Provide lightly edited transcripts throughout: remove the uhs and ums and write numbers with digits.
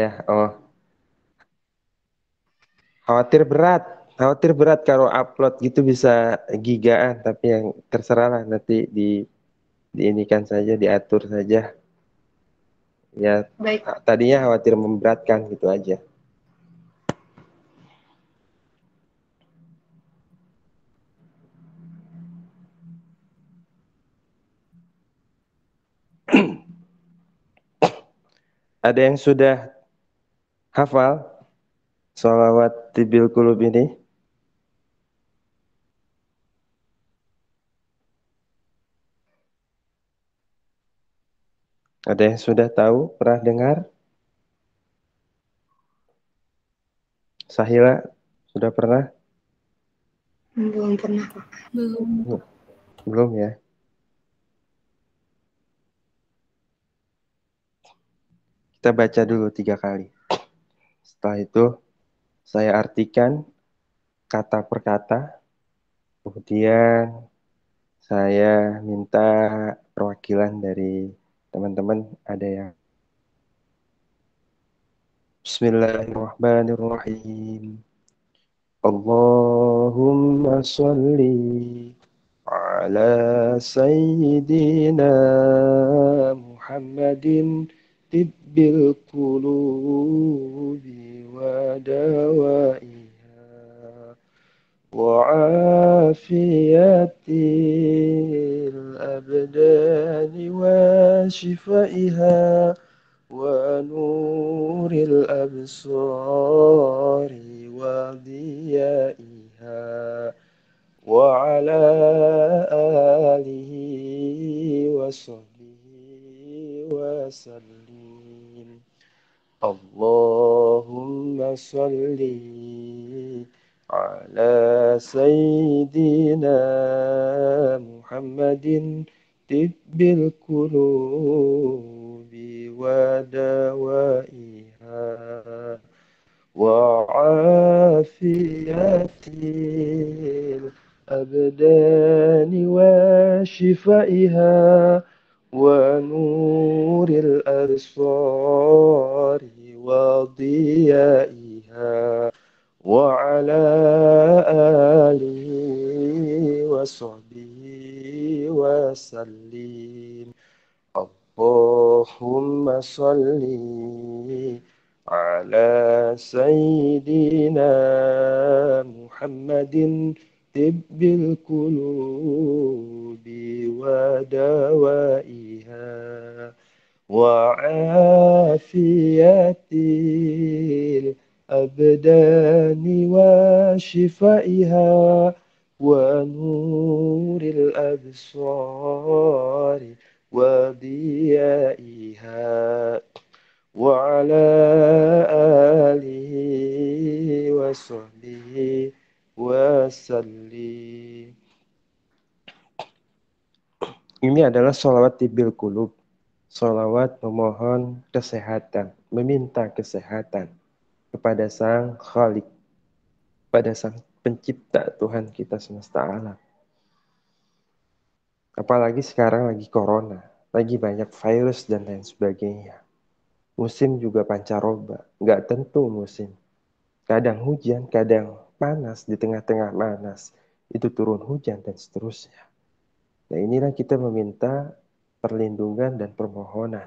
ya. Oh, khawatir berat. Khawatir berat kalau upload gitu bisa gigaan, tapi yang terserah lah nanti diinikan saja, diatur saja. Ya, Baik. tadinya khawatir memberatkan gitu aja. Ada yang sudah hafal sholawat tibil kulub ini? Ada yang sudah tahu, pernah dengar? Sahila, sudah pernah? Belum pernah, Pak. Belum. Belum ya? Kita baca dulu 3 kali. Setelah itu, saya artikan kata per kata. Kemudian saya minta perwakilan dari teman-teman. Ada yang Bismillahirrahmanirrahim. Allahumma sholli ala sayyidina Muhammadin tibbil qulubi wa dawaiha wa afiyatil abdani wa shifaiha ونور الأبصار وضيائها وعلى آله وصحبه وسلم اللهم صل على سيدنا محمد طب القلوب ودوائها وعافية الأبدان وشفائها ونور الأبصار وضيائها وعلى آله وصحبه وسلم اللهم صل على سيدنا محمد طب القلوب ودوائها وعافية الأبدان وشفائها ونور الأبصار وضيائها وعلى آله وصحبه وسلم. Ini adalah sholawat tibil kulub. Sholawat memohon kesehatan, meminta kesehatan kepada Sang Khalik, pada Sang Pencipta Tuhan kita semesta alam. Apalagi sekarang lagi corona, lagi banyak virus dan lain sebagainya. Musim juga pancaroba, nggak tentu musim. Kadang hujan, kadang panas, di tengah-tengah panas itu turun hujan dan seterusnya. Nah inilah kita meminta perlindungan dan permohonan.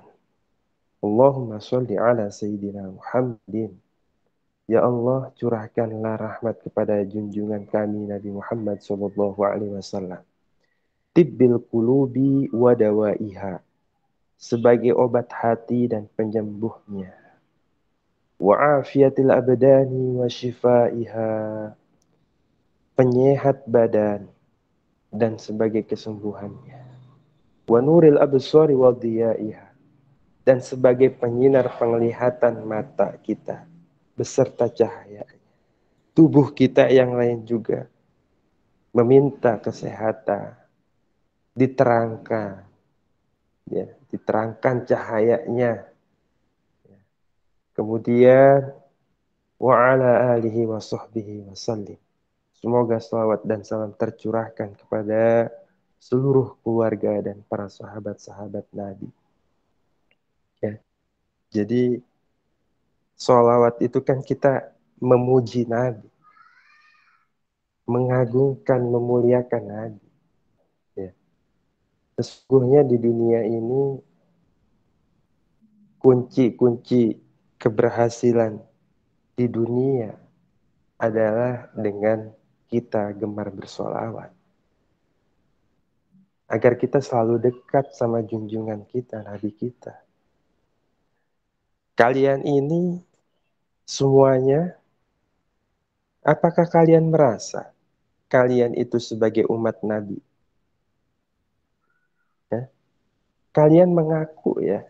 Allahumma sholli ala Sayyidina Muhammadin. Ya Allah, curahkanlah rahmat kepada junjungan kami Nabi Muhammad sallallahu alaihi wasallam. Tibbil qulubi wa dawaiha, sebagai obat hati dan penyembuhnya. Wa afiyatil abdani wa shifaiha, penyehat badan dan sebagai kesembuhannya. Wa nuril absari wa diyaiha, dan sebagai penyinar penglihatan mata kita beserta cahaya. Tubuh kita yang lain juga meminta kesehatan, diterangkan, ya, diterangkan cahayanya. Kemudian wa ala alihi wa sahbihi wa sallim. Semoga salawat dan salam tercurahkan kepada seluruh keluarga dan para sahabat-sahabat Nabi. Ya. Jadi Sholawat itu kan kita memuji Nabi, mengagungkan, memuliakan Nabi. Ya. Sesungguhnya di dunia ini kunci-kunci keberhasilan di dunia adalah dengan kita gemar bersolawat. Agar kita selalu dekat sama junjungan kita, Nabi kita. Kalian ini semuanya, apakah kalian merasa kalian itu sebagai umat Nabi? Ya? Kalian mengaku ya,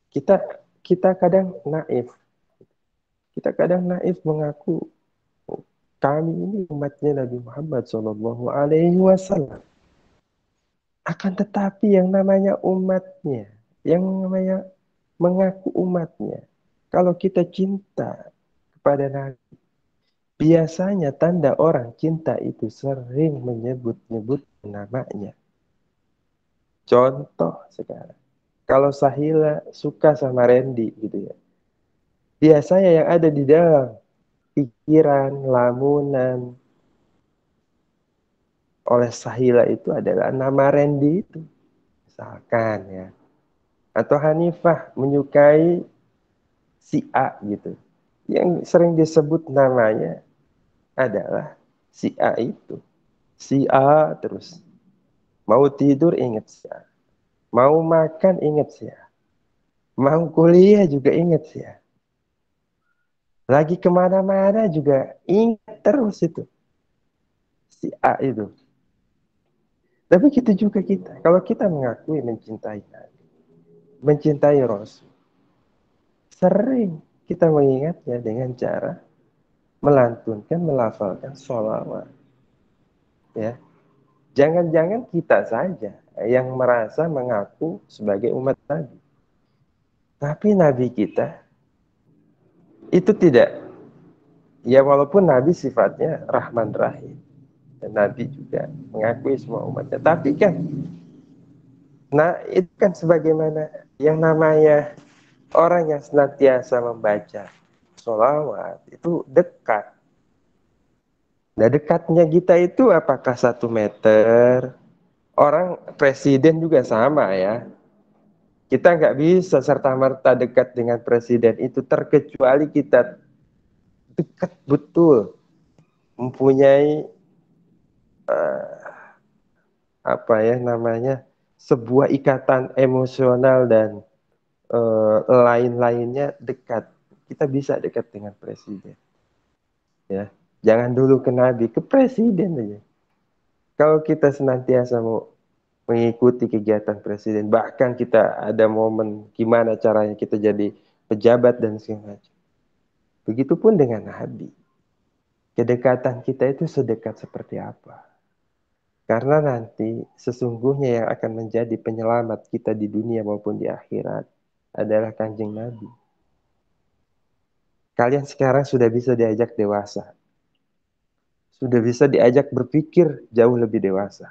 kita kita kadang naif. Kita kadang naif mengaku kami ini umatnya Nabi Muhammad SAW. Akan tetapi yang namanya umatnya, yang namanya mengaku umatnya, kalau kita cinta kepada Nabi, biasanya tanda orang cinta itu sering menyebut-nyebut namanya. Contoh sekarang, kalau Sahila suka sama Randy gitu ya, biasanya yang ada di dalam pikiran, lamunan oleh Sahila itu adalah nama Randy itu. Misalkan ya. Atau Hanifah menyukai si A gitu. Yang sering disebut namanya adalah si A itu. Si A terus. Mau tidur ingat si A. Mau makan ingat si A. Mau kuliah juga ingat si A. Lagi kemana-mana juga ingat terus itu. Si A itu. Tapi gitu juga kita. Kalau kita mengakui mencintai Nabi, mencintai Rasul, sering kita mengingatnya dengan cara melantunkan, melafalkan sholawat. Ya, jangan-jangan kita saja yang merasa mengaku sebagai umat Nabi. Tapi Nabi kita itu tidak. Ya walaupun Nabi sifatnya Rahman Rahim. Dan Nabi juga mengakui semua umatnya. Tapi kan, nah itu kan sebagaimana yang namanya orang yang senantiasa membaca sholawat itu dekat. Nah dekatnya kita itu apakah 1 meter? Orang presiden juga sama ya. Kita nggak bisa serta-merta dekat dengan presiden itu terkecuali kita dekat betul, mempunyai apa ya namanya sebuah ikatan emosional dan lain-lainnya dekat. Kita bisa dekat dengan presiden. Ya, jangan dulu ke nabi, ke presiden aja. Kalau kita senantiasa mau mengikuti kegiatan presiden, bahkan kita ada momen gimana caranya kita jadi pejabat dan segala macam. Begitupun dengan nabi. Kedekatan kita itu sedekat seperti apa? Karena nanti sesungguhnya yang akan menjadi penyelamat kita di dunia maupun di akhirat adalah Kanjeng Nabi. Kalian sekarang sudah bisa diajak dewasa. Sudah bisa diajak berpikir jauh lebih dewasa.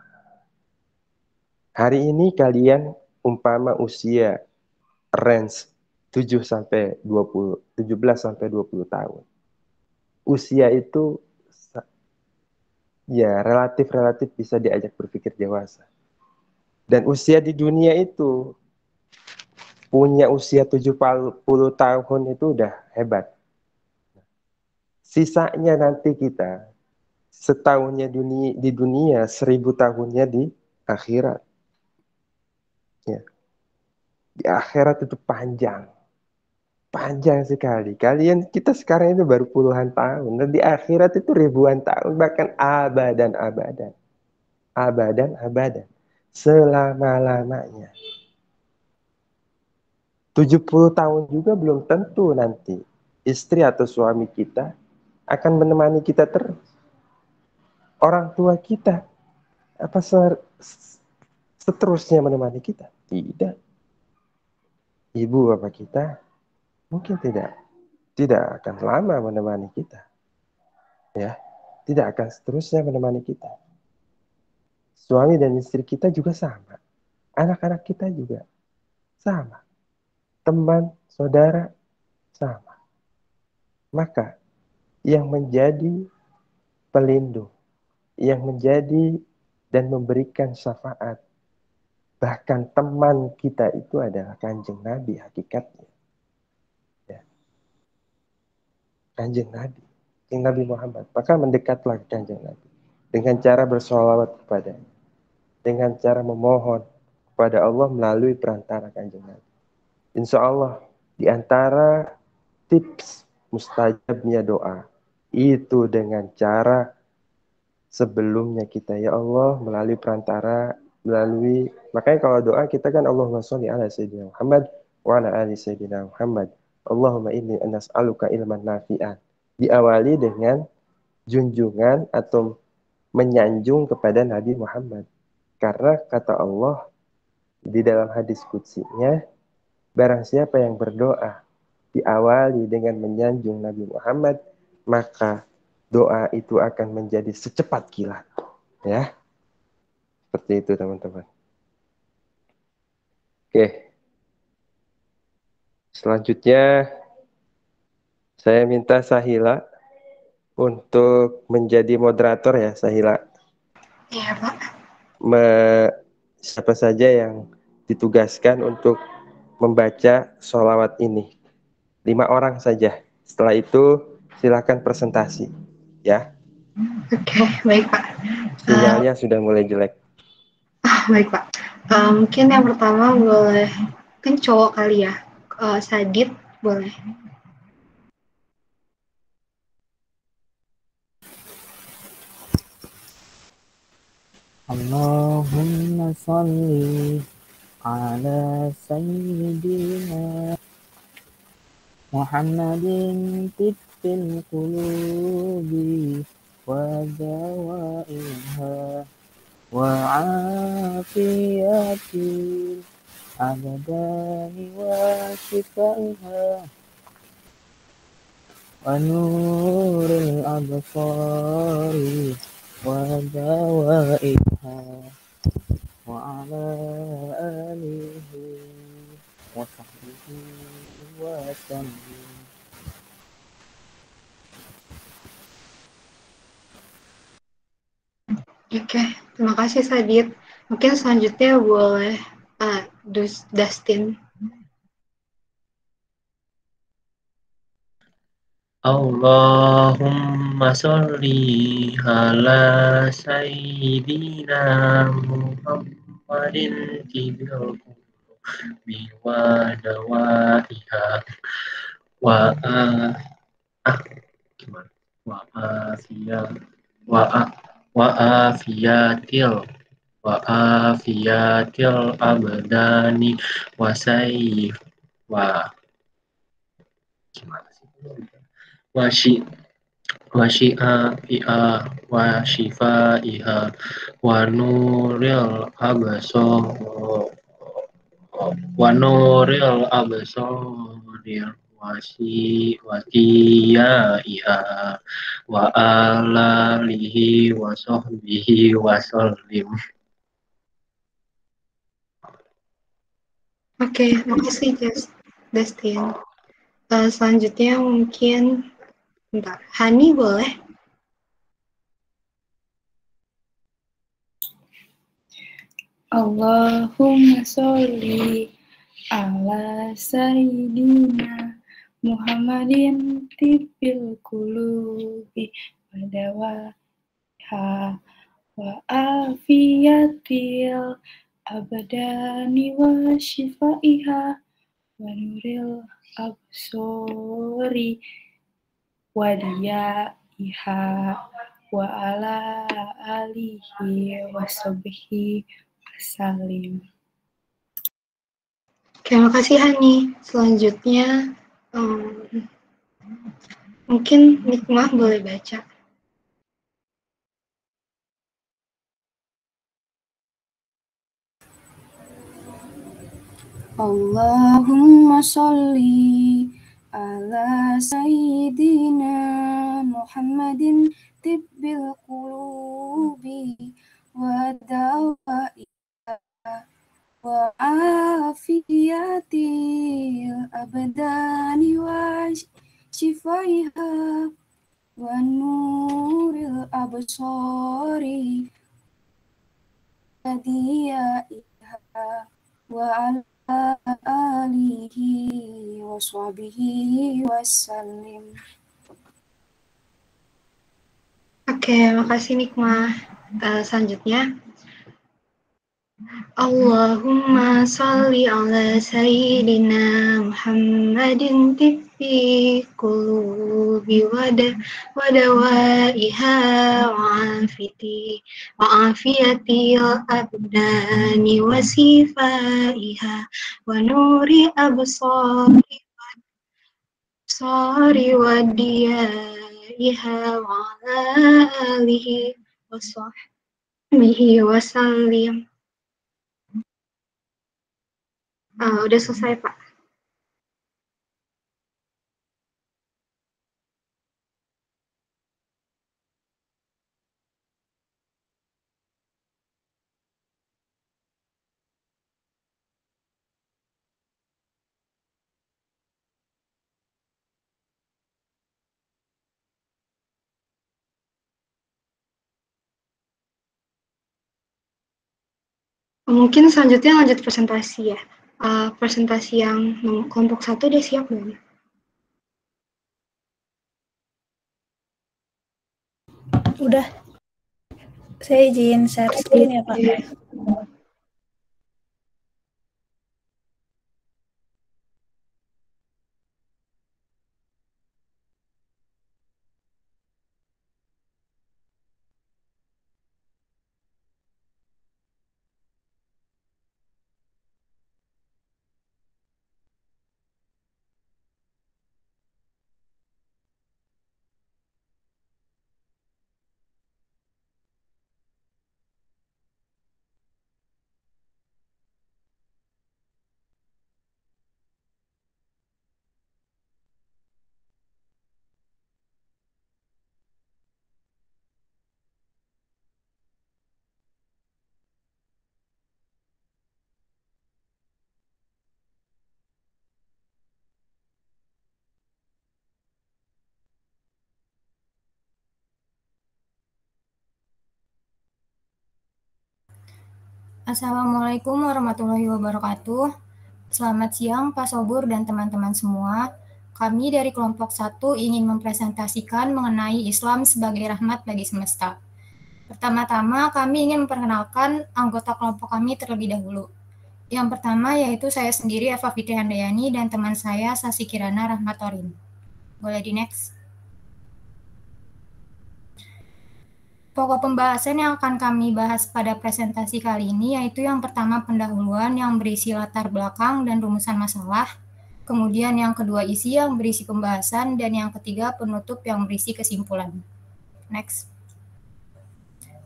Hari ini kalian umpama usia range 7 sampai 20, 17 sampai 20 tahun. Usia itu ya relatif bisa diajak berpikir dewasa. Dan usia di dunia itu punya usia 70 tahun itu udah hebat. Sisanya nanti kita setahunnya di dunia 1000 tahunnya di akhirat. Ya. Di akhirat itu panjang. Panjang sekali. Kita sekarang itu baru puluhan tahun. Dan di akhirat itu ribuan tahun. Bahkan abadan. Abadan. Selama-lamanya. 70 tahun juga belum tentu nanti istri atau suami kita akan menemani kita terus. Orang tua kita apa seterusnya menemani kita? Tidak. Ibu bapak kita mungkin tidak akan lama menemani kita. Ya, tidak akan seterusnya menemani kita. Suami dan istri kita juga sama. Anak-anak kita juga sama. Teman, saudara, sama. Maka yang menjadi pelindung, yang menjadi dan memberikan syafaat, bahkan teman kita itu adalah Kanjeng Nabi hakikatnya. Ya. Kanjeng Nabi, Kanjeng Nabi Muhammad. Maka mendekatlah ke Kanjeng Nabi dengan cara bersolawat kepadanya, dengan cara memohon kepada Allah melalui perantara Kanjeng Nabi. Insya Allah di antara tips mustajabnya doa itu dengan cara sebelumnya kita, ya Allah, melalui perantara, melalui, makanya kalau doa kita kan Allahumma sholli ala sayyidina Muhammad wa ala ali sayyidina Muhammad, Allahumma inni nas'aluka ilman nafi'an, diawali dengan junjungan atau menyanjung kepada Nabi Muhammad, karena kata Allah di dalam hadis qudsinya, barang siapa yang berdoa diawali dengan menyanjung Nabi Muhammad, maka doa itu akan menjadi secepat kilat. Ya, seperti itu teman-teman. Oke, selanjutnya saya minta Sahila untuk menjadi moderator ya, Sahila. Iya, Pak. Siapa saja yang ditugaskan untuk membaca sholawat ini. 5 orang saja. Setelah itu silakan presentasi. Ya, Oke, baik, Pak. sinyalnya sudah mulai jelek. Baik, Pak. Mungkin yang pertama boleh, kan cowok kali ya, Sadit, boleh. Allahumma sholli ala sayyidina Muhammadin tibbil qulubi wa dawaiha wa afiyatil abdani wa shifaiha wa nuril absari wa dawaiha wa ala alihi wa sahbihi wa sallim. Oke, terima kasih Sadit. Mungkin selanjutnya boleh Dustin. Allahumma sholli ala sayyidina Muhammadin tibil qulubi wa dawaiha wa gimana wa afiyat wa afiyatil abdani wa sayf wa gimana sih wa shifaiha wa nuril absar wa nuril absar wasiyaiha wa alalihi wa sahbihi wa sallim. Oke, makasih Dustin. Selanjutnya mungkin Hani boleh. Allahumma sholli ala sayyidina Muhammadin tibbil qulubi wa dawaiha wa afiyatil abdani wa shifaiha wa nuril absori wa diyaiha wa ala alihi wa sahbihi salim. Terima kasih Hani. Selanjutnya mungkin Nikmah boleh baca. Allahumma sholli ala sayyidina Muhammadin tibbil qulubi wa dawaiha wa afiyatil abdani wa شفائها ونور الأبصار وديائها وعلى آله وصحبه وسلم. Oke, makasih Nikmah. Selanjutnya, Allahumma sholli ala sayyidina Muhammadin tibbi qulubi wadawaiha wa'afiyatil abdani wa sifaiha wa nuri absari wa diyaiha wa ala alihi wa sahbihi wa sallim. Udah selesai, Pak. Mungkin selanjutnya lanjut presentasi ya. Presentasi yang kelompok 1 udah siap belum? Udah. Saya izin share screen ya, Pak. Assalamualaikum warahmatullahi wabarakatuh. Selamat siang Pak Sobur dan teman-teman semua. Kami dari kelompok 1 ingin mempresentasikan mengenai Islam sebagai rahmat bagi semesta. Pertama-tama kami ingin memperkenalkan anggota kelompok kami terlebih dahulu. Yang pertama yaitu saya sendiri Eva Fitri Handayani dan teman saya Sasi Kirana Rahmatorin. Boleh di next. Pokok pembahasan yang akan kami bahas pada presentasi kali ini yaitu yang pertama pendahuluan yang berisi latar belakang dan rumusan masalah, kemudian yang kedua isi yang berisi pembahasan, dan yang ketiga penutup yang berisi kesimpulan. Next.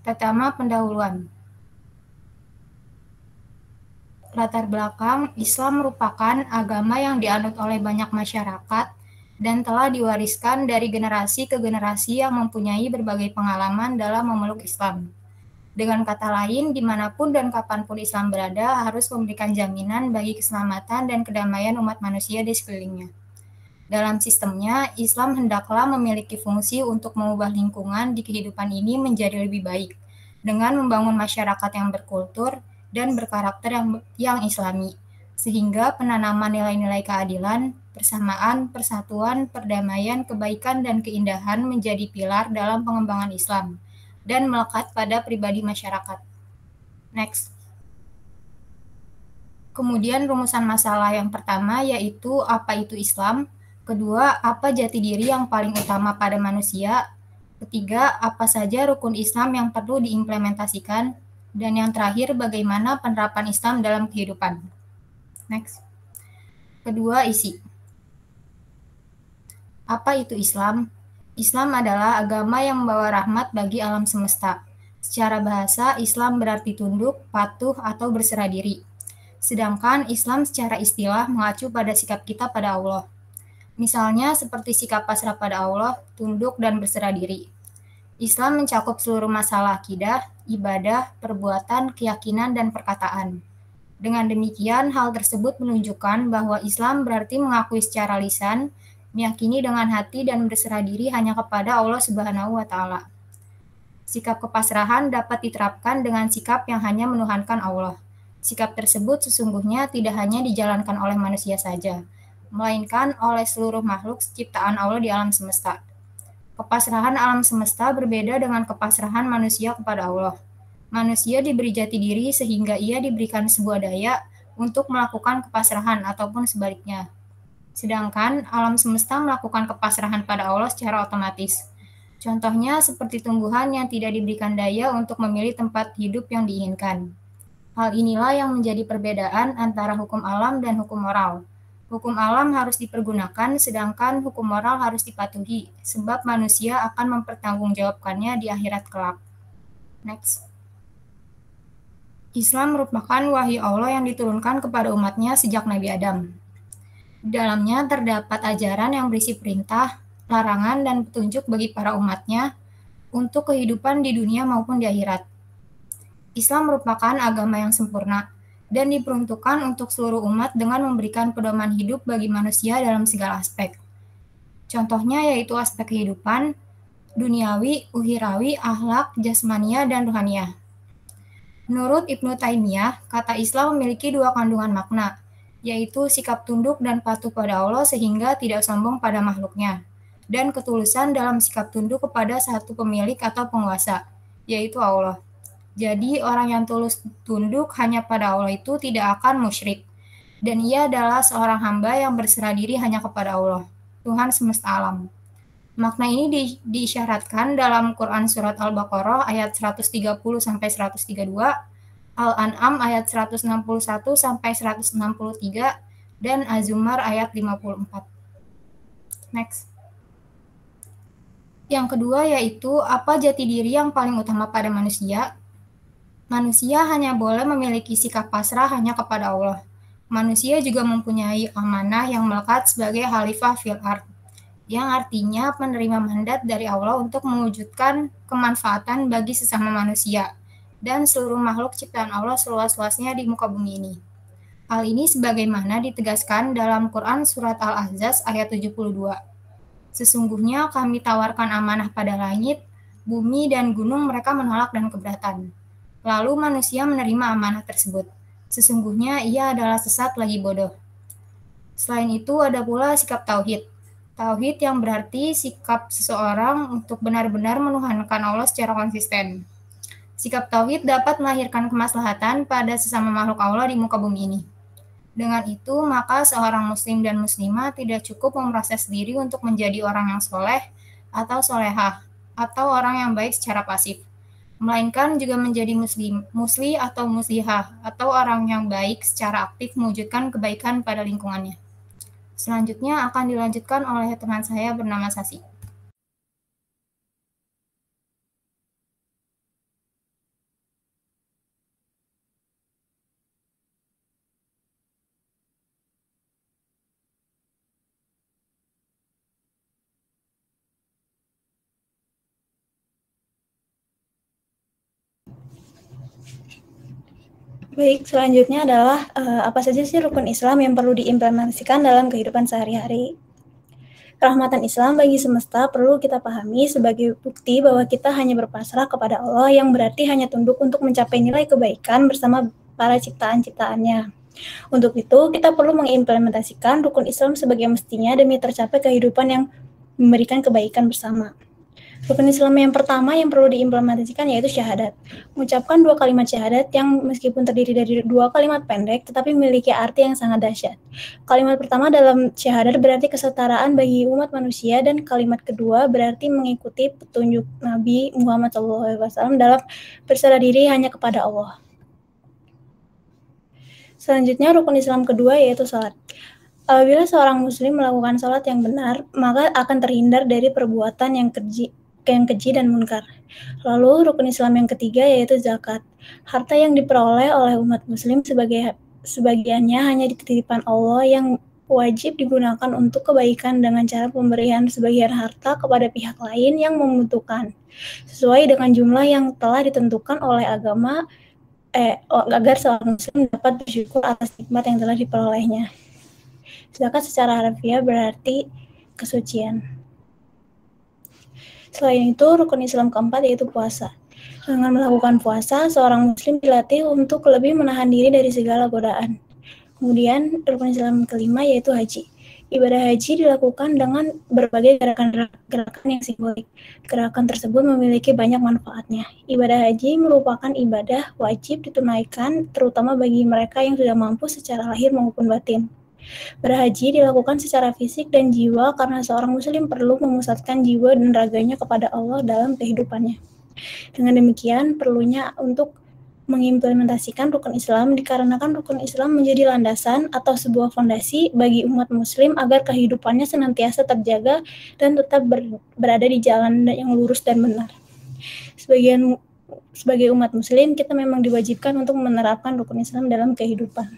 Pertama, pendahuluan. Latar belakang, Islam merupakan agama yang dianut oleh banyak masyarakat dan telah diwariskan dari generasi ke generasi yang mempunyai berbagai pengalaman dalam memeluk Islam. Dengan kata lain, dimanapun dan kapanpun Islam berada harus memberikan jaminan bagi keselamatan dan kedamaian umat manusia di sekelilingnya. Dalam sistemnya, Islam hendaklah memiliki fungsi untuk mengubah lingkungan di kehidupan ini menjadi lebih baik, dengan membangun masyarakat yang berkultur dan berkarakter yang islami, sehingga penanaman nilai-nilai keadilan, persamaan, persatuan, perdamaian, kebaikan, dan keindahan menjadi pilar dalam pengembangan Islam dan melekat pada pribadi masyarakat. Next. Kemudian rumusan masalah yang pertama yaitu apa itu Islam, kedua apa jati diri yang paling utama pada manusia, ketiga apa saja rukun Islam yang perlu diimplementasikan, dan yang terakhir bagaimana penerapan Islam dalam kehidupan. Next. Kedua, isi. Apa itu Islam? Islam adalah agama yang membawa rahmat bagi alam semesta. Secara bahasa, Islam berarti tunduk, patuh, atau berserah diri. Sedangkan Islam secara istilah mengacu pada sikap kita pada Allah. Misalnya seperti sikap pasrah pada Allah, tunduk, dan berserah diri. Islam mencakup seluruh masalah akidah, ibadah, perbuatan, keyakinan, dan perkataan. Dengan demikian, hal tersebut menunjukkan bahwa Islam berarti mengakui secara lisan meyakini dengan hati dan berserah diri hanya kepada Allah Subhanahu wa Ta'ala. Sikap kepasrahan dapat diterapkan dengan sikap yang hanya menuhankan Allah. Sikap tersebut sesungguhnya tidak hanya dijalankan oleh manusia saja, melainkan oleh seluruh makhluk ciptaan Allah di alam semesta. Kepasrahan alam semesta berbeda dengan kepasrahan manusia kepada Allah. Manusia diberi jati diri sehingga ia diberikan sebuah daya untuk melakukan kepasrahan ataupun sebaliknya. Sedangkan alam semesta melakukan kepasrahan pada Allah secara otomatis. Contohnya seperti tumbuhan yang tidak diberikan daya untuk memilih tempat hidup yang diinginkan. Hal inilah yang menjadi perbedaan antara hukum alam dan hukum moral. Hukum alam harus dipergunakan, sedangkan hukum moral harus dipatuhi, sebab manusia akan mempertanggungjawabkannya di akhirat kelak. Next. Islam merupakan wahyu Allah yang diturunkan kepada umatnya sejak Nabi Adam. Di dalamnya terdapat ajaran yang berisi perintah, larangan, dan petunjuk bagi para umatnya untuk kehidupan di dunia maupun di akhirat. Islam merupakan agama yang sempurna dan diperuntukkan untuk seluruh umat dengan memberikan pedoman hidup bagi manusia dalam segala aspek. Contohnya yaitu aspek kehidupan, duniawi, ukhrawi, akhlak, jasmania, dan rohaniah. Menurut Ibnu Taimiyah, kata Islam memiliki dua kandungan makna, yaitu sikap tunduk dan patuh pada Allah sehingga tidak sombong pada makhluknya, dan ketulusan dalam sikap tunduk kepada satu pemilik atau penguasa, yaitu Allah. Jadi orang yang tulus tunduk hanya pada Allah itu tidak akan musyrik, dan ia adalah seorang hamba yang berserah diri hanya kepada Allah, Tuhan semesta alam. Makna ini diisyaratkan dalam Quran Surat Al-Baqarah ayat 130-132, Al-An'am ayat 161-163, dan Az-Zumar ayat 54. Next. Yang kedua yaitu apa jati diri yang paling utama pada manusia? Manusia hanya boleh memiliki sikap pasrah hanya kepada Allah. Manusia juga mempunyai amanah yang melekat sebagai khalifah fil ard, yang artinya menerima mandat dari Allah untuk mewujudkan kemanfaatan bagi sesama manusia dan seluruh makhluk ciptaan Allah seluas-luasnya di muka bumi ini. Hal ini sebagaimana ditegaskan dalam Quran Surat Al-Ahzab ayat 72. Sesungguhnya kami tawarkan amanah pada langit, bumi, dan gunung, mereka menolak dan keberatan. Lalu manusia menerima amanah tersebut. Sesungguhnya ia adalah sesat lagi bodoh. Selain itu ada pula sikap tauhid. Tauhid yang berarti sikap seseorang untuk benar-benar menuhankan Allah secara konsisten. Sikap tauhid dapat melahirkan kemaslahatan pada sesama makhluk Allah di muka bumi ini. Dengan itu, maka seorang muslim dan muslimah tidak cukup memproses diri untuk menjadi orang yang soleh atau solehah, atau orang yang baik secara pasif, melainkan juga menjadi musli atau muslihah, atau orang yang baik secara aktif mewujudkan kebaikan pada lingkungannya. Selanjutnya akan dilanjutkan oleh teman saya bernama Sasi. Baik, selanjutnya adalah apa saja sih rukun Islam yang perlu diimplementasikan dalam kehidupan sehari-hari. Rahmatan Islam bagi semesta perlu kita pahami sebagai bukti bahwa kita hanya berpasrah kepada Allah yang berarti hanya tunduk untuk mencapai nilai kebaikan bersama para ciptaan-ciptaannya. Untuk itu, kita perlu mengimplementasikan rukun Islam sebagai mestinya demi tercapai kehidupan yang memberikan kebaikan bersama. Rukun Islam yang pertama yang perlu diimplementasikan yaitu syahadat. Mengucapkan dua kalimat syahadat yang meskipun terdiri dari dua kalimat pendek tetapi memiliki arti yang sangat dahsyat. Kalimat pertama dalam syahadat berarti kesetaraan bagi umat manusia, dan kalimat kedua berarti mengikuti petunjuk Nabi Muhammad SAW dalam berserah diri hanya kepada Allah. Selanjutnya rukun Islam kedua yaitu salat. Apabila seorang muslim melakukan salat yang benar, maka akan terhindar dari perbuatan yang keji dan munkar. Lalu rukun Islam yang ketiga yaitu zakat. Harta yang diperoleh oleh umat muslim sebagiannya hanya dititipkan Allah yang wajib digunakan untuk kebaikan dengan cara pemberian sebagian harta kepada pihak lain yang membutuhkan, sesuai dengan jumlah yang telah ditentukan oleh agama agar seorang muslim dapat bersyukur atas nikmat yang telah diperolehnya. Zakat secara harfiah berarti kesucian. Selain itu, rukun Islam keempat yaitu puasa. Dengan melakukan puasa, seorang muslim dilatih untuk lebih menahan diri dari segala godaan. Kemudian, rukun Islam kelima yaitu haji. Ibadah haji dilakukan dengan berbagai gerakan yang simbolik. Gerakan tersebut memiliki banyak manfaatnya. Ibadah haji merupakan ibadah wajib ditunaikan, terutama bagi mereka yang sudah mampu secara lahir maupun batin. Berhaji dilakukan secara fisik dan jiwa karena seorang muslim perlu memusatkan jiwa dan raganya kepada Allah dalam kehidupannya. Dengan demikian, perlunya untuk mengimplementasikan rukun Islam dikarenakan rukun Islam menjadi landasan atau sebuah fondasi bagi umat muslim agar kehidupannya senantiasa terjaga dan tetap berada di jalan yang lurus dan benar. Sebagai umat muslim, kita memang diwajibkan untuk menerapkan rukun Islam dalam kehidupan.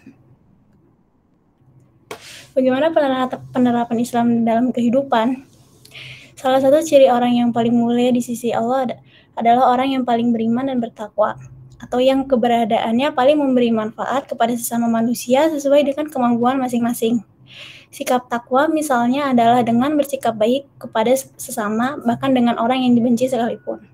Bagaimana penerapan Islam dalam kehidupan? Salah satu ciri orang yang paling mulia di sisi Allah adalah orang yang paling beriman dan bertakwa, atau yang keberadaannya paling memberi manfaat kepada sesama manusia sesuai dengan kemampuan masing-masing. Sikap takwa misalnya adalah dengan bersikap baik kepada sesama, bahkan dengan orang yang dibenci sekalipun.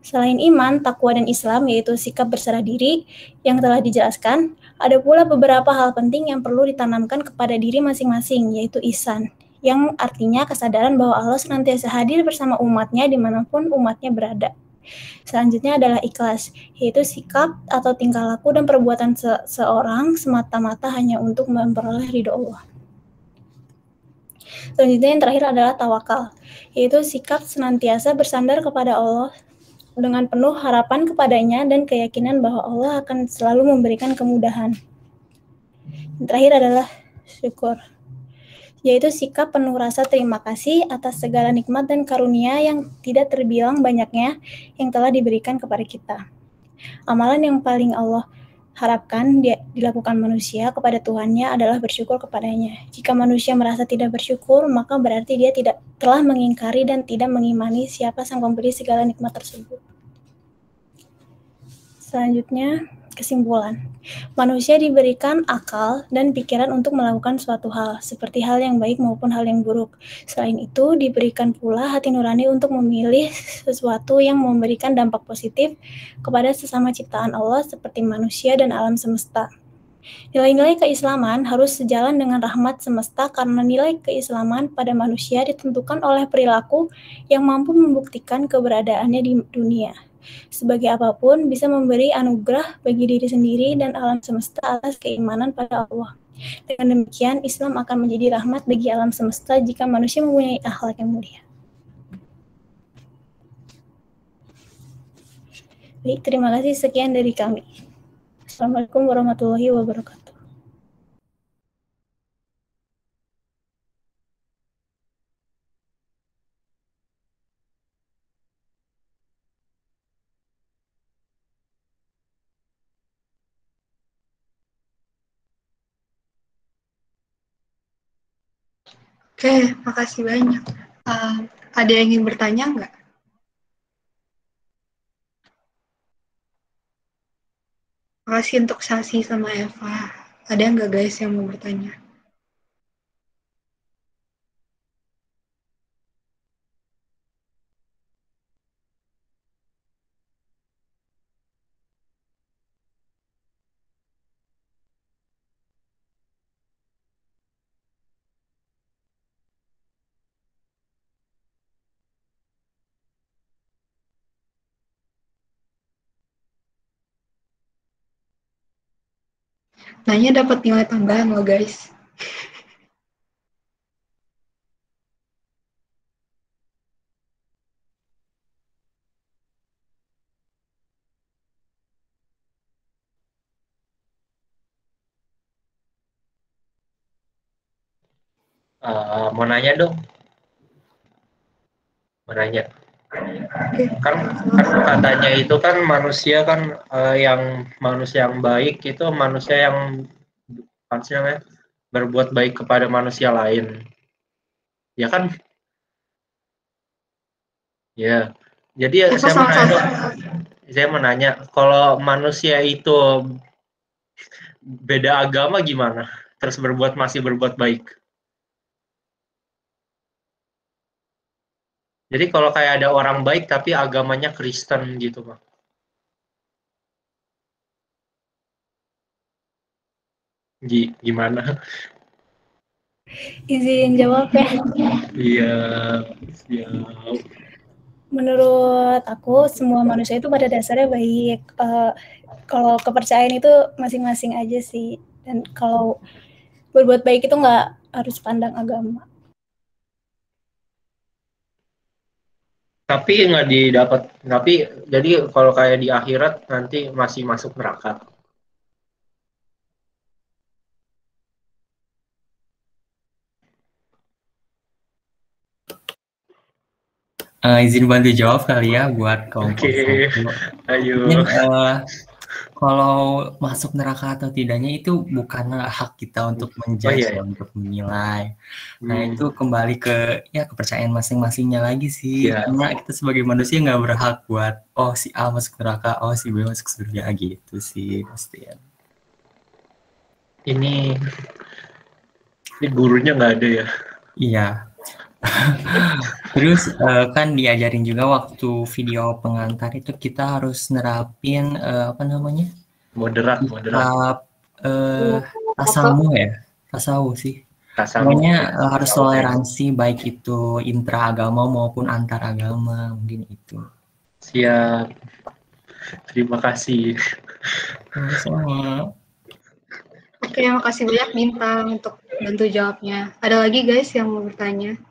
Selain iman, takwa dan Islam, yaitu sikap berserah diri yang telah dijelaskan, ada pula beberapa hal penting yang perlu ditanamkan kepada diri masing-masing, yaitu ihsan, yang artinya kesadaran bahwa Allah senantiasa hadir bersama umatnya dimanapun umatnya berada. Selanjutnya adalah ikhlas, yaitu sikap atau tingkah laku dan perbuatan seorang semata-mata hanya untuk memperoleh ridho Allah. Selanjutnya yang terakhir adalah tawakal, yaitu sikap senantiasa bersandar kepada Allah dengan penuh harapan kepadanya dan keyakinan bahwa Allah akan selalu memberikan kemudahan. Yang terakhir adalah syukur, yaitu sikap penuh rasa terima kasih atas segala nikmat dan karunia yang tidak terbilang banyaknya yang telah diberikan kepada kita. Amalan yang paling Allah harapkan dilakukan manusia kepada Tuhannya adalah bersyukur kepadanya. Jika manusia merasa tidak bersyukur, maka berarti dia telah mengingkari dan tidak mengimani siapa sang pemberi segala nikmat tersebut. Selanjutnya, kesimpulan. Manusia diberikan akal dan pikiran untuk melakukan suatu hal, seperti hal yang baik maupun hal yang buruk. Selain itu, diberikan pula hati nurani untuk memilih sesuatu yang memberikan dampak positif kepada sesama ciptaan Allah seperti manusia dan alam semesta. Nilai-nilai keislaman harus sejalan dengan rahmat semesta karena nilai keislaman pada manusia ditentukan oleh perilaku yang mampu membuktikan keberadaannya di dunia. Sebagai apapun, bisa memberi anugerah bagi diri sendiri dan alam semesta atas keimanan pada Allah. Dengan demikian, Islam akan menjadi rahmat bagi alam semesta jika manusia mempunyai akhlak yang mulia. Baik, terima kasih. Sekian dari kami. Assalamualaikum warahmatullahi wabarakatuh. Oke, makasih banyak. Ada yang ingin bertanya nggak? Makasih untuk Sasi sama Eva. Ada nggak guys yang mau bertanya? Nanya dapat nilai tambahan loh guys. Mau nanya dong? Mau nanya? Kan katanya itu kan manusia kan yang manusia yang baik itu manusia yang berbuat baik kepada manusia lain, ya kan? Ya, jadi saya mau nanya, kalau manusia itu beda agama gimana? Terus masih berbuat baik? Jadi kalau kayak ada orang baik tapi agamanya Kristen gitu, Bang. Gimana? Izin jawab ya. Iya, siap. Menurut aku semua manusia itu pada dasarnya baik. Kalau kepercayaan itu masing-masing aja sih. Dan kalau berbuat baik itu nggak harus pandang agama. Tapi nggak didapat, tapi jadi kalau kayak di akhirat nanti masih masuk neraka. Izin bantu jawab kali ya buat kelompok Oke, satu. ayo. Mungkin kalau masuk neraka atau tidaknya itu bukanlah hak kita untuk Oh menjudge, iya, ya. untuk menilai. Nah itu Hmm, kembali ke ya kepercayaan masing-masingnya lagi sih. siap. Karena kita sebagai manusia nggak berhak buat oh si A masuk neraka, oh si B masuk surga gitu sih pasti ya. Ini gurunya nggak ada ya. Iya. Terus kan diajarin juga waktu video pengantar itu kita harus nerapin apa namanya? Moderat. Sikap tasamu ya, tasawu sih. Tasamu. Pokoknya harus toleransi baik itu intraagama maupun antar agama mungkin itu. Siap. Terima kasih. Sama-sama. Oke, makasih banyak Bintang untuk bantu jawabnya. Ada lagi guys yang mau bertanya?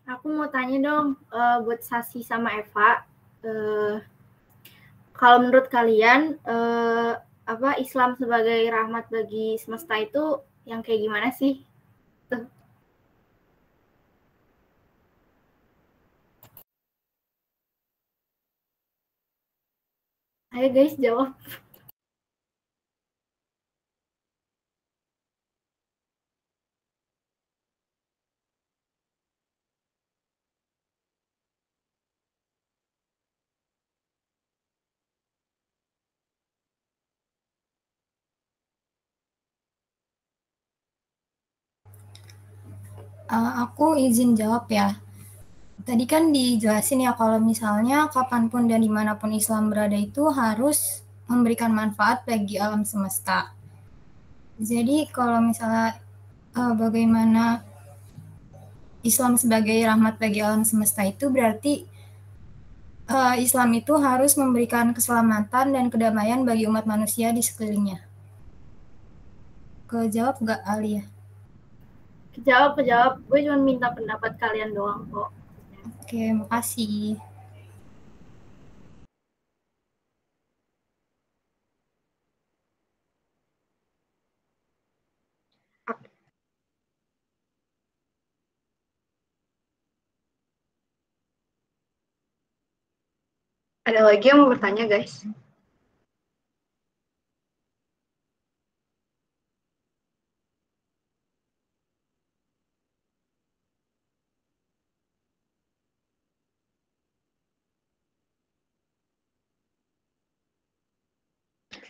Aku mau tanya dong, buat Sasi sama Eva, kalau menurut kalian apa Islam sebagai rahmat bagi semesta itu yang kayak gimana sih? Ayo guys jawab. Aku izin jawab ya. Tadi kan dijelasin ya kalau misalnya kapanpun dan dimanapun Islam berada itu harus memberikan manfaat bagi alam semesta. Jadi kalau misalnya bagaimana Islam sebagai rahmat bagi alam semesta itu berarti Islam itu harus memberikan keselamatan dan kedamaian bagi umat manusia di sekelilingnya. Kejawab nggak Alia? Kejawab. Gue cuma minta pendapat kalian doang kok. Oke, makasih. Ada lagi yang mau bertanya guys?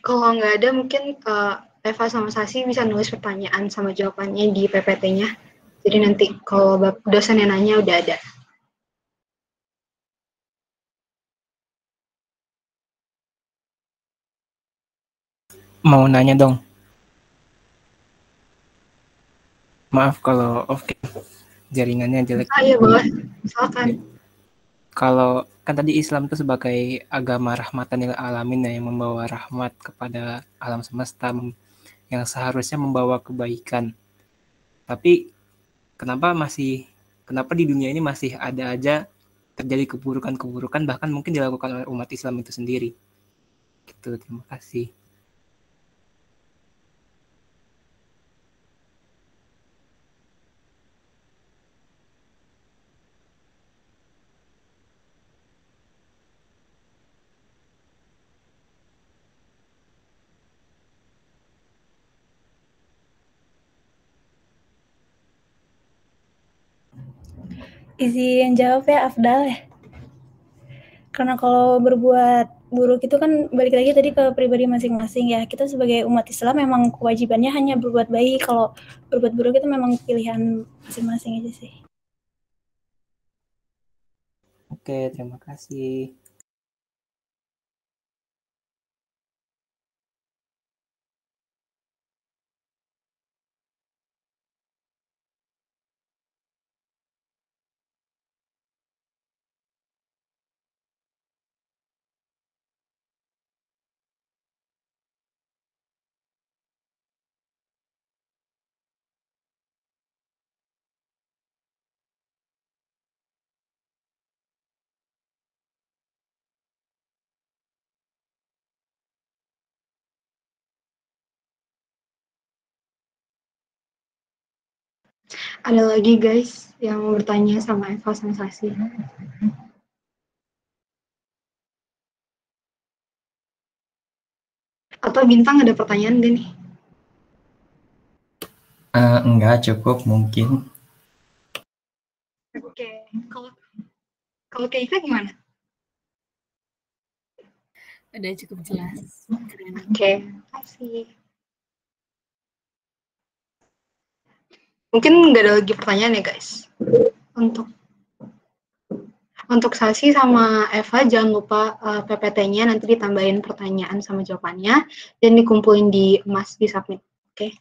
Kalau nggak ada mungkin Eva sama Sasi bisa nulis pertanyaan sama jawabannya di PPT-nya. Jadi nanti kalau dosen yang nanya udah ada. Mau nanya dong. Maaf kalau off jaringannya jelek. Iya boleh, silakan. Kalau kan tadi Islam itu sebagai agama rahmatan lil alamin ya, yang membawa rahmat kepada alam semesta, yang seharusnya membawa kebaikan. Tapi kenapa di dunia ini masih ada aja terjadi keburukan-keburukan, bahkan mungkin dilakukan oleh umat Islam itu sendiri. Gitu, terima kasih. Izin jawab ya, Afdal ya. Karena kalau berbuat buruk itu kan balik lagi tadi ke pribadi masing-masing ya. Kita sebagai umat Islam memang kewajibannya hanya berbuat baik. Kalau berbuat buruk itu memang pilihan masing-masing aja sih. Oke, terima kasih. Ada lagi guys yang mau bertanya sama Eva sama Sasi. Atau Bintang ada pertanyaan gak nih? Enggak, cukup mungkin. Oke, kalau kayak Eva gimana? Udah cukup jelas. Keren. Oke, kasih. Mungkin nggak ada lagi pertanyaan ya guys. Untuk Sasi sama Eva jangan lupa PPT-nya nanti ditambahin pertanyaan sama jawabannya dan dikumpulin di emas di submit. Oke.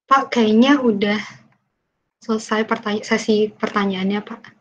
Pak, kayaknya udah selesai sesi pertanyaannya, Pak.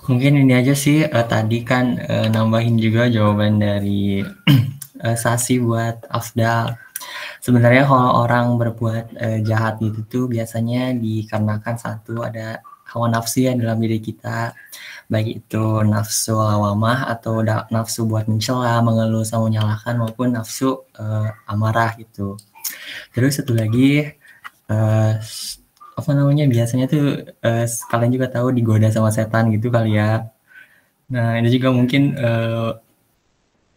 Mungkin ini aja sih tadi kan nambahin juga jawaban dari Sasi buat Afdal. Sebenarnya kalau orang berbuat jahat gitu tuh biasanya dikarenakan satu ada hawa nafsu ya dalam diri kita, baik itu nafsu lawamah atau nafsu buat mencela, mengeluh sama menyalahkan maupun nafsu amarah gitu. Terus satu lagi apa namanya biasanya tuh kalian juga tahu digoda sama setan gitu kali ya. Nah ini juga mungkin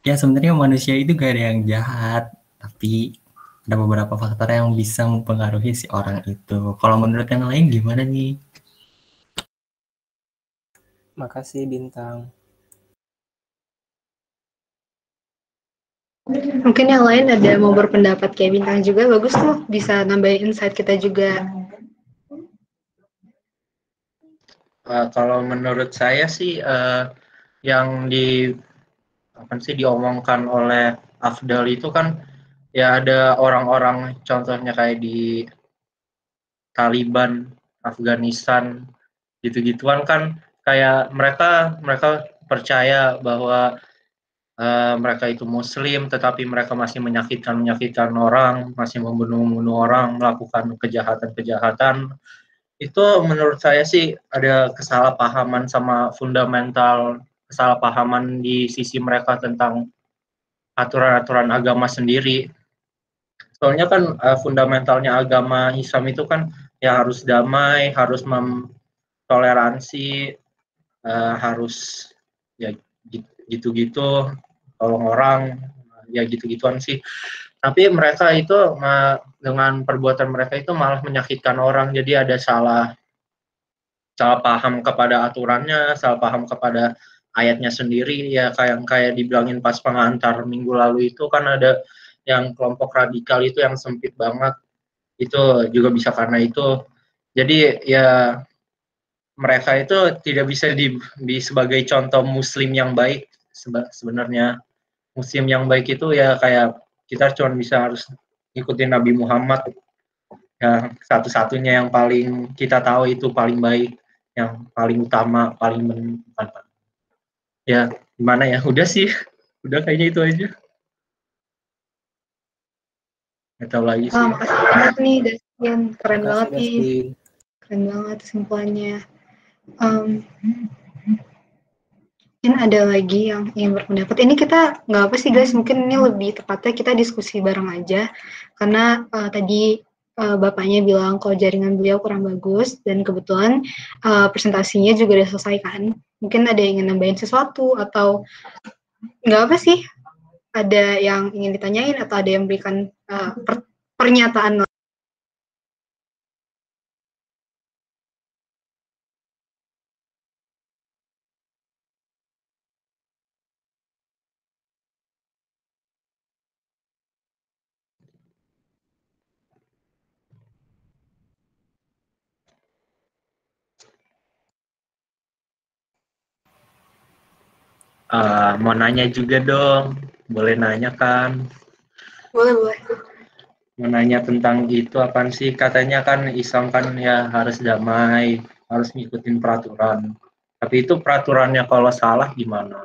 ya sebenarnya manusia itu gak ada yang jahat, tapi ada beberapa faktor yang bisa mempengaruhi si orang itu. Kalau menurut yang lain gimana nih? Makasih Bintang. Mungkin yang lain ada mau berpendapat kayak Bintang juga, bagus tuh bisa nambahin insight kita juga. Kalau menurut saya sih yang diomongkan oleh Afdal itu kan ya ada orang-orang contohnya kayak di Taliban, Afghanistan, gitu-gituan kan kayak mereka percaya bahwa mereka itu Muslim, tetapi mereka masih menyakitkan orang, masih membunuh orang, melakukan kejahatan-kejahatan itu menurut saya sih ada kesalahpahaman sama fundamental kesalahpahaman di sisi mereka tentang aturan-aturan agama sendiri. Soalnya kan fundamentalnya agama Islam itu kan ya harus damai, harus toleransi, harus ya gitu-gitu, tolong orang, ya gitu-gituan sih. Tapi mereka itu dengan perbuatan mereka itu malah menyakitkan orang, jadi ada salah paham kepada aturannya, salah paham kepada ayatnya sendiri, ya kayak dibilangin pas pengantar minggu lalu itu kan ada yang kelompok radikal itu yang sempit banget, itu juga bisa karena itu. Jadi ya mereka itu tidak bisa sebagai contoh muslim yang baik. Sebenarnya muslim yang baik itu ya kayak kita cuma bisa harus ikutin Nabi Muhammad, yang satu-satunya yang paling kita tahu itu paling baik, yang paling utama, paling ya gimana ya, udah sih, udah kayaknya itu aja. Nggak tahu lagi sih. Makasih banget nih Dustin, keren banget nih, keren banget kesimpulannya. Mungkin ada lagi yang ingin berpendapat. Ini kita nggak apa sih guys, mungkin ini lebih tepatnya kita diskusi bareng aja, karena tadi bapaknya bilang kalau jaringan beliau kurang bagus, dan kebetulan presentasinya juga udah selesai kan. Mungkin ada yang ingin nambahin sesuatu, atau nggak apa sih, ada yang ingin ditanyain, atau ada yang berikan pernyataan. Mau nanya juga dong, boleh nanya kan? Boleh. Mau nanya tentang itu apaan sih? Katanya kan Islam kan ya harus damai, harus ngikutin peraturan. Tapi itu peraturannya kalau salah gimana?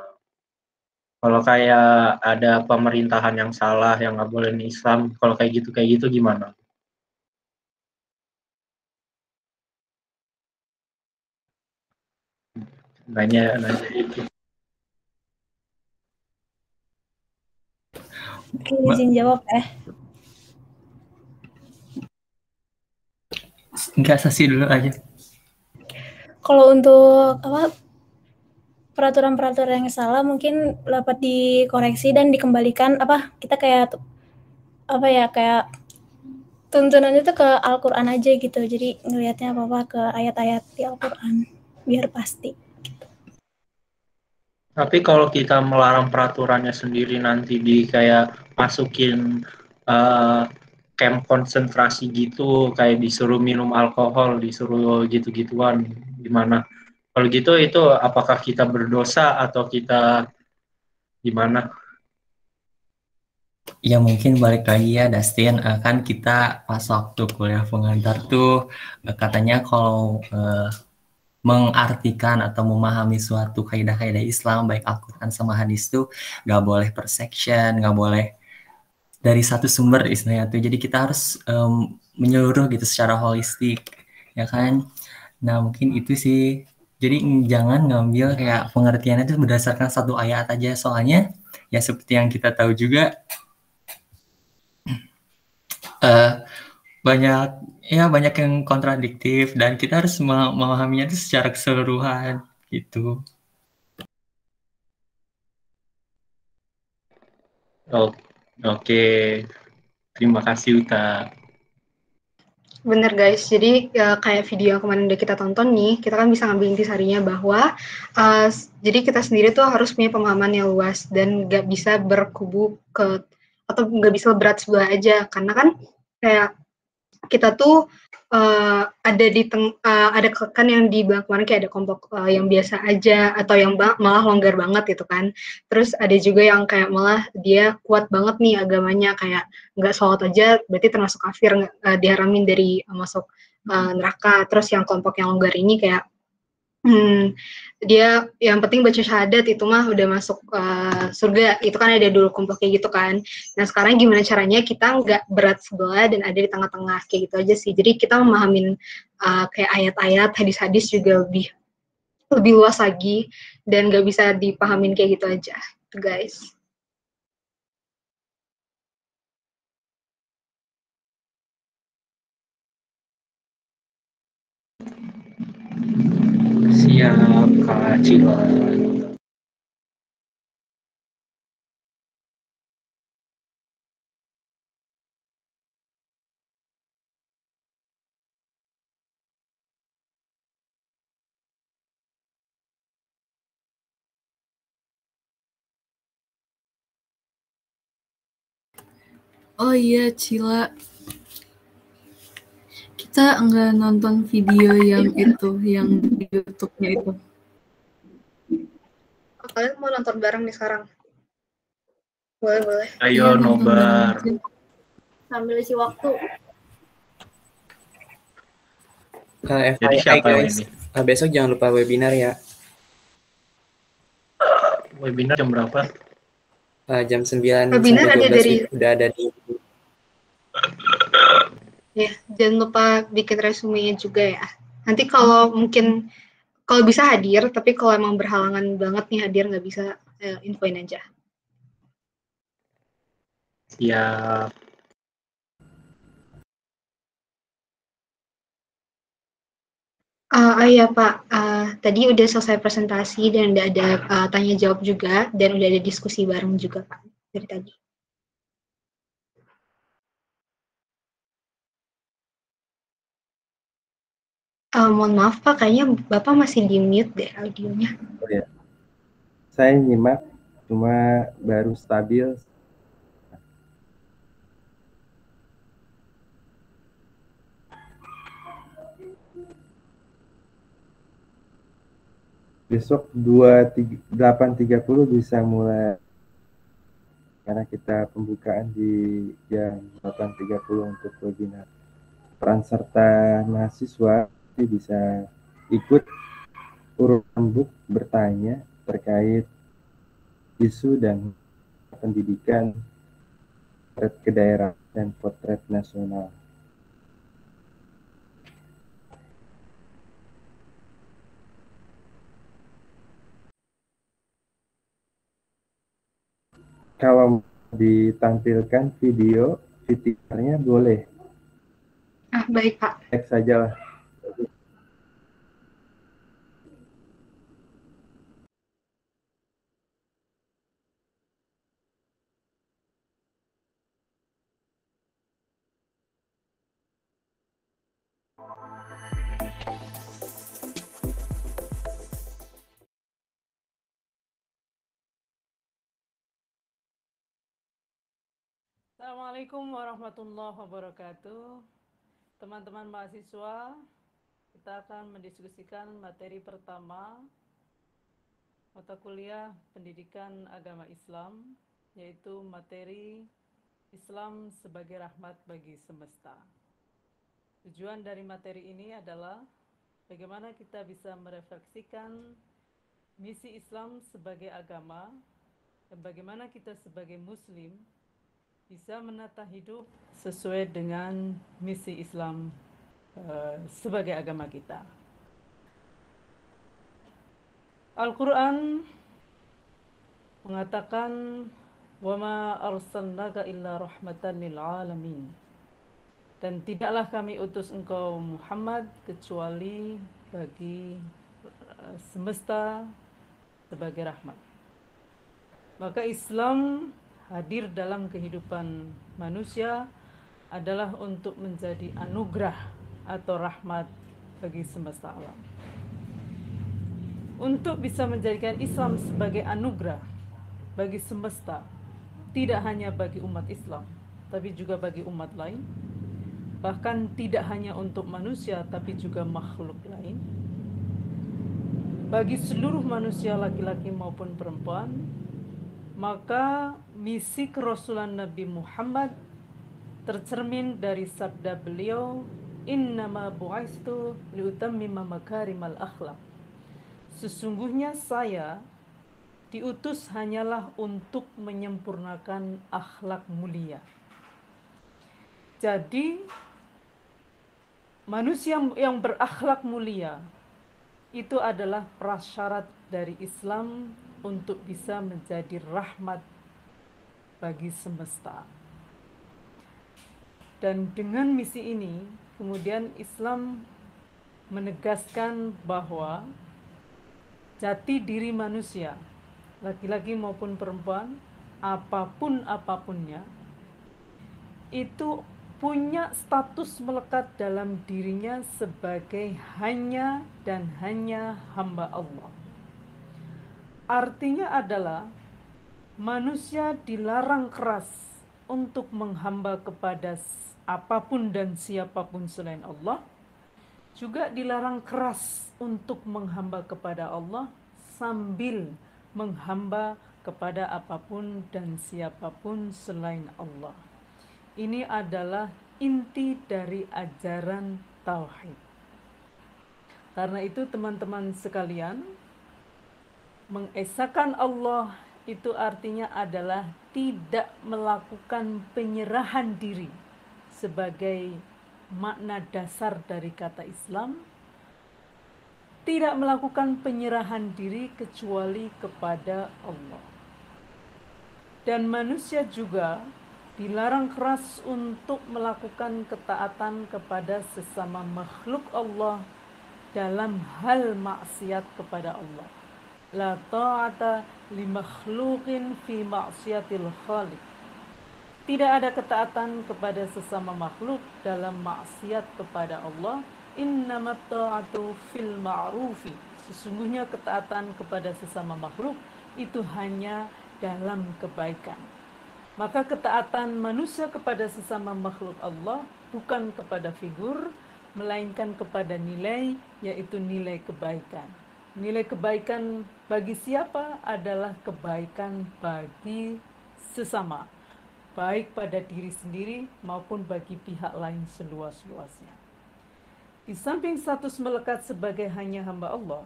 Kalau kayak ada pemerintahan yang salah, yang nggak boleh Islam, kalau kayak gitu gimana? Nanya itu. Oke, izin jawab ya. Enggak, Sasi dulu aja. Kalau untuk peraturan-peraturan yang salah mungkin dapat dikoreksi dan dikembalikan kita kayak tuntunannya itu ke Al-Qur'an aja gitu. Jadi ngelihatnya apa-apa ke ayat-ayat di Al-Qur'an biar pasti. Tapi kalau kita melarang peraturannya sendiri nanti di kayak masukin camp konsentrasi gitu, kayak disuruh minum alkohol, disuruh gitu-gituan, gimana? Kalau gitu itu apakah kita berdosa atau kita gimana? Ya mungkin balik lagi ya Dustin, kan kita pas waktu kuliah pengantar tuh katanya kalau mengartikan atau memahami suatu kaidah-kaidah Islam baik Al-Quran sama hadis tuh nggak boleh per section, nggak boleh dari satu sumber istilahnya tuh. Jadi kita harus menyeluruh gitu secara holistik, ya kan? Nah mungkin itu sih. Jadi jangan ngambil kayak pengertiannya itu berdasarkan satu ayat aja, soalnya ya seperti yang kita tahu juga banyak yang kontradiktif dan kita harus memahaminya itu secara keseluruhan gitu. Oke. Terima kasih Uta. Bener guys, jadi kayak video yang kemarin udah kita tonton nih, kita kan bisa ngambil intisarinya bahwa jadi kita sendiri tuh harus punya pemahaman yang luas dan nggak bisa berkubu atau nggak bisa berat sebelah aja, karena kan kayak kita tuh ada kan yang dibilang kemarin kayak ada kelompok yang biasa aja atau yang malah longgar banget gitu kan. Terus ada juga yang kayak malah dia kuat banget nih agamanya, kayak nggak sholat aja berarti termasuk kafir, diharamin dari masuk neraka. Terus yang kelompok yang longgar ini kayak dia yang penting baca syahadat itu mah udah masuk surga. Itu kan ada dulu kelompok kayak gitu kan. Nah sekarang gimana caranya kita nggak berat sebelah dan ada di tengah-tengah kayak gitu aja sih. Jadi kita memahamin kayak ayat-ayat, hadis-hadis juga lebih luas lagi dan nggak bisa dipahamin kayak gitu aja, guys. Siap, Kak Cila. Oh iya, Cila. Kita nggak nonton video yang itu, yang di YouTube-nya itu. Kalian mau nonton bareng nih sekarang? Boleh. Ayo nobar. Sambil isi waktu. Jadi siapa guys, ini? Besok jangan lupa webinar ya. Webinar jam berapa? Jam 9 Webinar sampai 12 ada dari udah ada di. Ya, jangan lupa bikin resumenya juga ya. Nanti kalau mungkin kalau bisa hadir, tapi kalau emang berhalangan banget nih hadir nggak bisa, infoin aja. Siap. Iya Pak, tadi udah selesai presentasi dan udah ada tanya jawab juga dan udah ada diskusi bareng juga Pak dari tadi. Mohon maaf Pak, kayaknya Bapak masih di mute deh audionya. Oh ya, saya nyimak cuma baru stabil. Besok 8.30 bisa mulai karena kita pembukaan di jam 8.30 untuk webinar. Peran serta mahasiswa bisa ikut urut rembuk bertanya terkait isu dan pendidikan, potret ke daerah dan potret nasional. Kalau ditampilkan video, VTR-nya boleh. Baik Pak. Cek saja lah. Assalamualaikum warahmatullahi wabarakatuh. Teman-teman mahasiswa, kita akan mendiskusikan materi pertama mata kuliah Pendidikan Agama Islam, yaitu materi Islam sebagai rahmat bagi semesta. Tujuan dari materi ini adalah bagaimana kita bisa merefleksikan misi Islam sebagai agama dan bagaimana kita sebagai Muslim bisa menata hidup sesuai dengan misi Islam sebagai agama kita. Al-Quran mengatakan وَمَا أَرْسَلْنَاكَ إِلَّا رَحْمَةً لِلْعَالَمِينَ, dan tidaklah kami utus engkau Muhammad kecuali bagi semesta sebagai rahmat. Maka Islam hadir dalam kehidupan manusia adalah untuk menjadi anugerah atau rahmat bagi semesta alam. Untuk bisa menjadikan Islam sebagai anugerah bagi semesta, tidak hanya bagi umat Islam, tapi juga bagi umat lain, bahkan tidak hanya untuk manusia, tapi juga makhluk lain, bagi seluruh manusia laki-laki maupun perempuan. Maka misi kerasulan Nabi Muhammad tercermin dari sabda beliau, innama bu'istu liutammima makarimal akhlak. sesungguhnya saya diutus hanyalah untuk menyempurnakan akhlak mulia. Jadi manusia yang berakhlak mulia itu adalah prasyarat dari Islam untuk bisa menjadi rahmat bagi semesta. Dan dengan misi ini, kemudian Islam menegaskan bahwa jati diri manusia, laki-laki maupun perempuan, apapunnya, itu punya status melekat dalam dirinya sebagai hanya dan hanya hamba Allah. Artinya adalah manusia dilarang keras untuk menghamba kepada apapun dan siapapun selain Allah, juga dilarang keras untuk menghamba kepada Allah sambil menghamba kepada apapun dan siapapun selain Allah. Ini adalah inti dari ajaran tauhid. Karena itu teman-teman sekalian, mengesahkan Allah itu artinya adalah tidak melakukan penyerahan diri sebagai makna dasar dari kata Islam. Tidak melakukan penyerahan diri kecuali kepada Allah. Dan manusia juga dilarang keras untuk melakukan ketaatan kepada sesama makhluk Allah dalam hal maksiat kepada Allah. La ta'ata li makhluqin fi maksiatil khaliq. Tidak ada ketaatan kepada sesama makhluk dalam maksiat kepada Allah. Innamat ta'atu fil ma'rufi. Sesungguhnya ketaatan kepada sesama makhluk itu hanya dalam kebaikan. Maka ketaatan manusia kepada sesama makhluk Allah bukan kepada figur, melainkan kepada nilai, yaitu nilai kebaikan. Nilai kebaikan bagi siapa adalah kebaikan bagi sesama, baik pada diri sendiri maupun bagi pihak lain seluas-luasnya. Di samping status melekat sebagai hanya hamba Allah,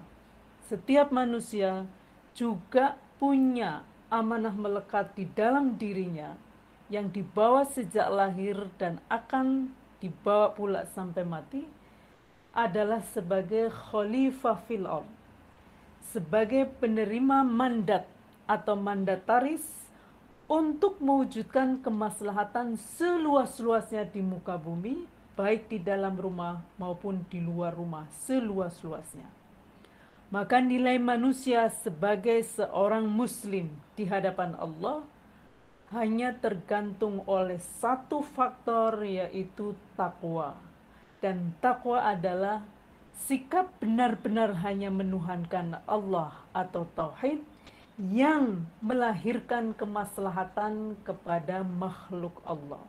setiap manusia juga punya amanah melekat di dalam dirinya yang dibawa sejak lahir dan akan dibawa pula sampai mati, adalah sebagai khalifah fil ardh, sebagai penerima mandat atau mandataris untuk mewujudkan kemaslahatan seluas-luasnya di muka bumi, baik di dalam rumah maupun di luar rumah, seluas-luasnya. Maka nilai manusia sebagai seorang muslim di hadapan Allah hanya tergantung oleh satu faktor, yaitu takwa. Dan takwa adalah sikap benar-benar hanya menuhankan Allah atau tauhid yang melahirkan kemaslahatan kepada makhluk Allah,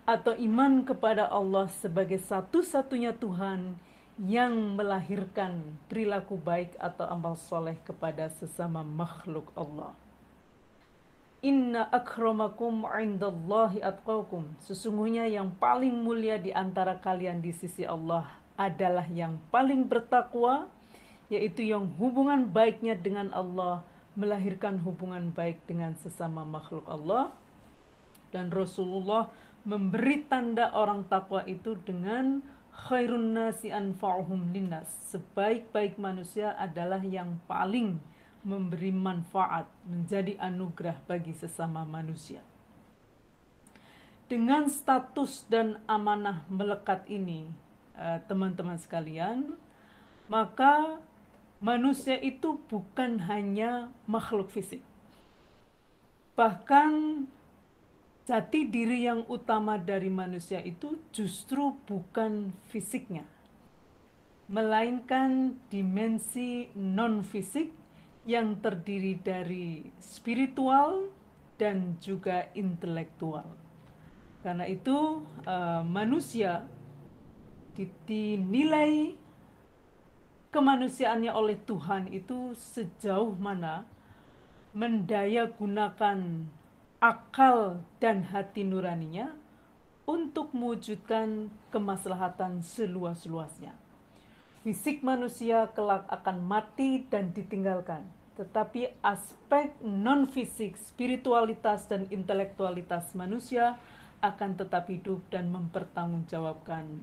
atau iman kepada Allah sebagai satu-satunya Tuhan yang melahirkan perilaku baik atau amal soleh kepada sesama makhluk Allah. Inna akramakum indallahi atqakum. Sesungguhnya yang paling mulia di antara kalian di sisi Allah adalah yang paling bertakwa, yaitu yang hubungan baiknya dengan Allah melahirkan hubungan baik dengan sesama makhluk Allah. Dan Rasulullah memberi tanda orang takwa itu dengan khairun nasi anfa'uhum linnas. Sebaik-baik manusia adalah yang paling memberi manfaat, menjadi anugerah bagi sesama manusia. Dengan status dan amanah melekat ini, teman-teman sekalian, maka manusia itu bukan hanya makhluk fisik. Bahkan jati diri yang utama dari manusia itu justru bukan fisiknya, melainkan dimensi non-fisik yang terdiri dari spiritual dan juga intelektual. Karena itu manusia dinilai kemanusiaannya oleh Tuhan itu sejauh mana mendaya gunakan akal dan hati nuraninya untuk mewujudkan kemaslahatan seluas-luasnya. Fisik manusia kelak akan mati dan ditinggalkan, tetapi aspek non-fisik, spiritualitas dan intelektualitas manusia akan tetap hidup dan mempertanggungjawabkan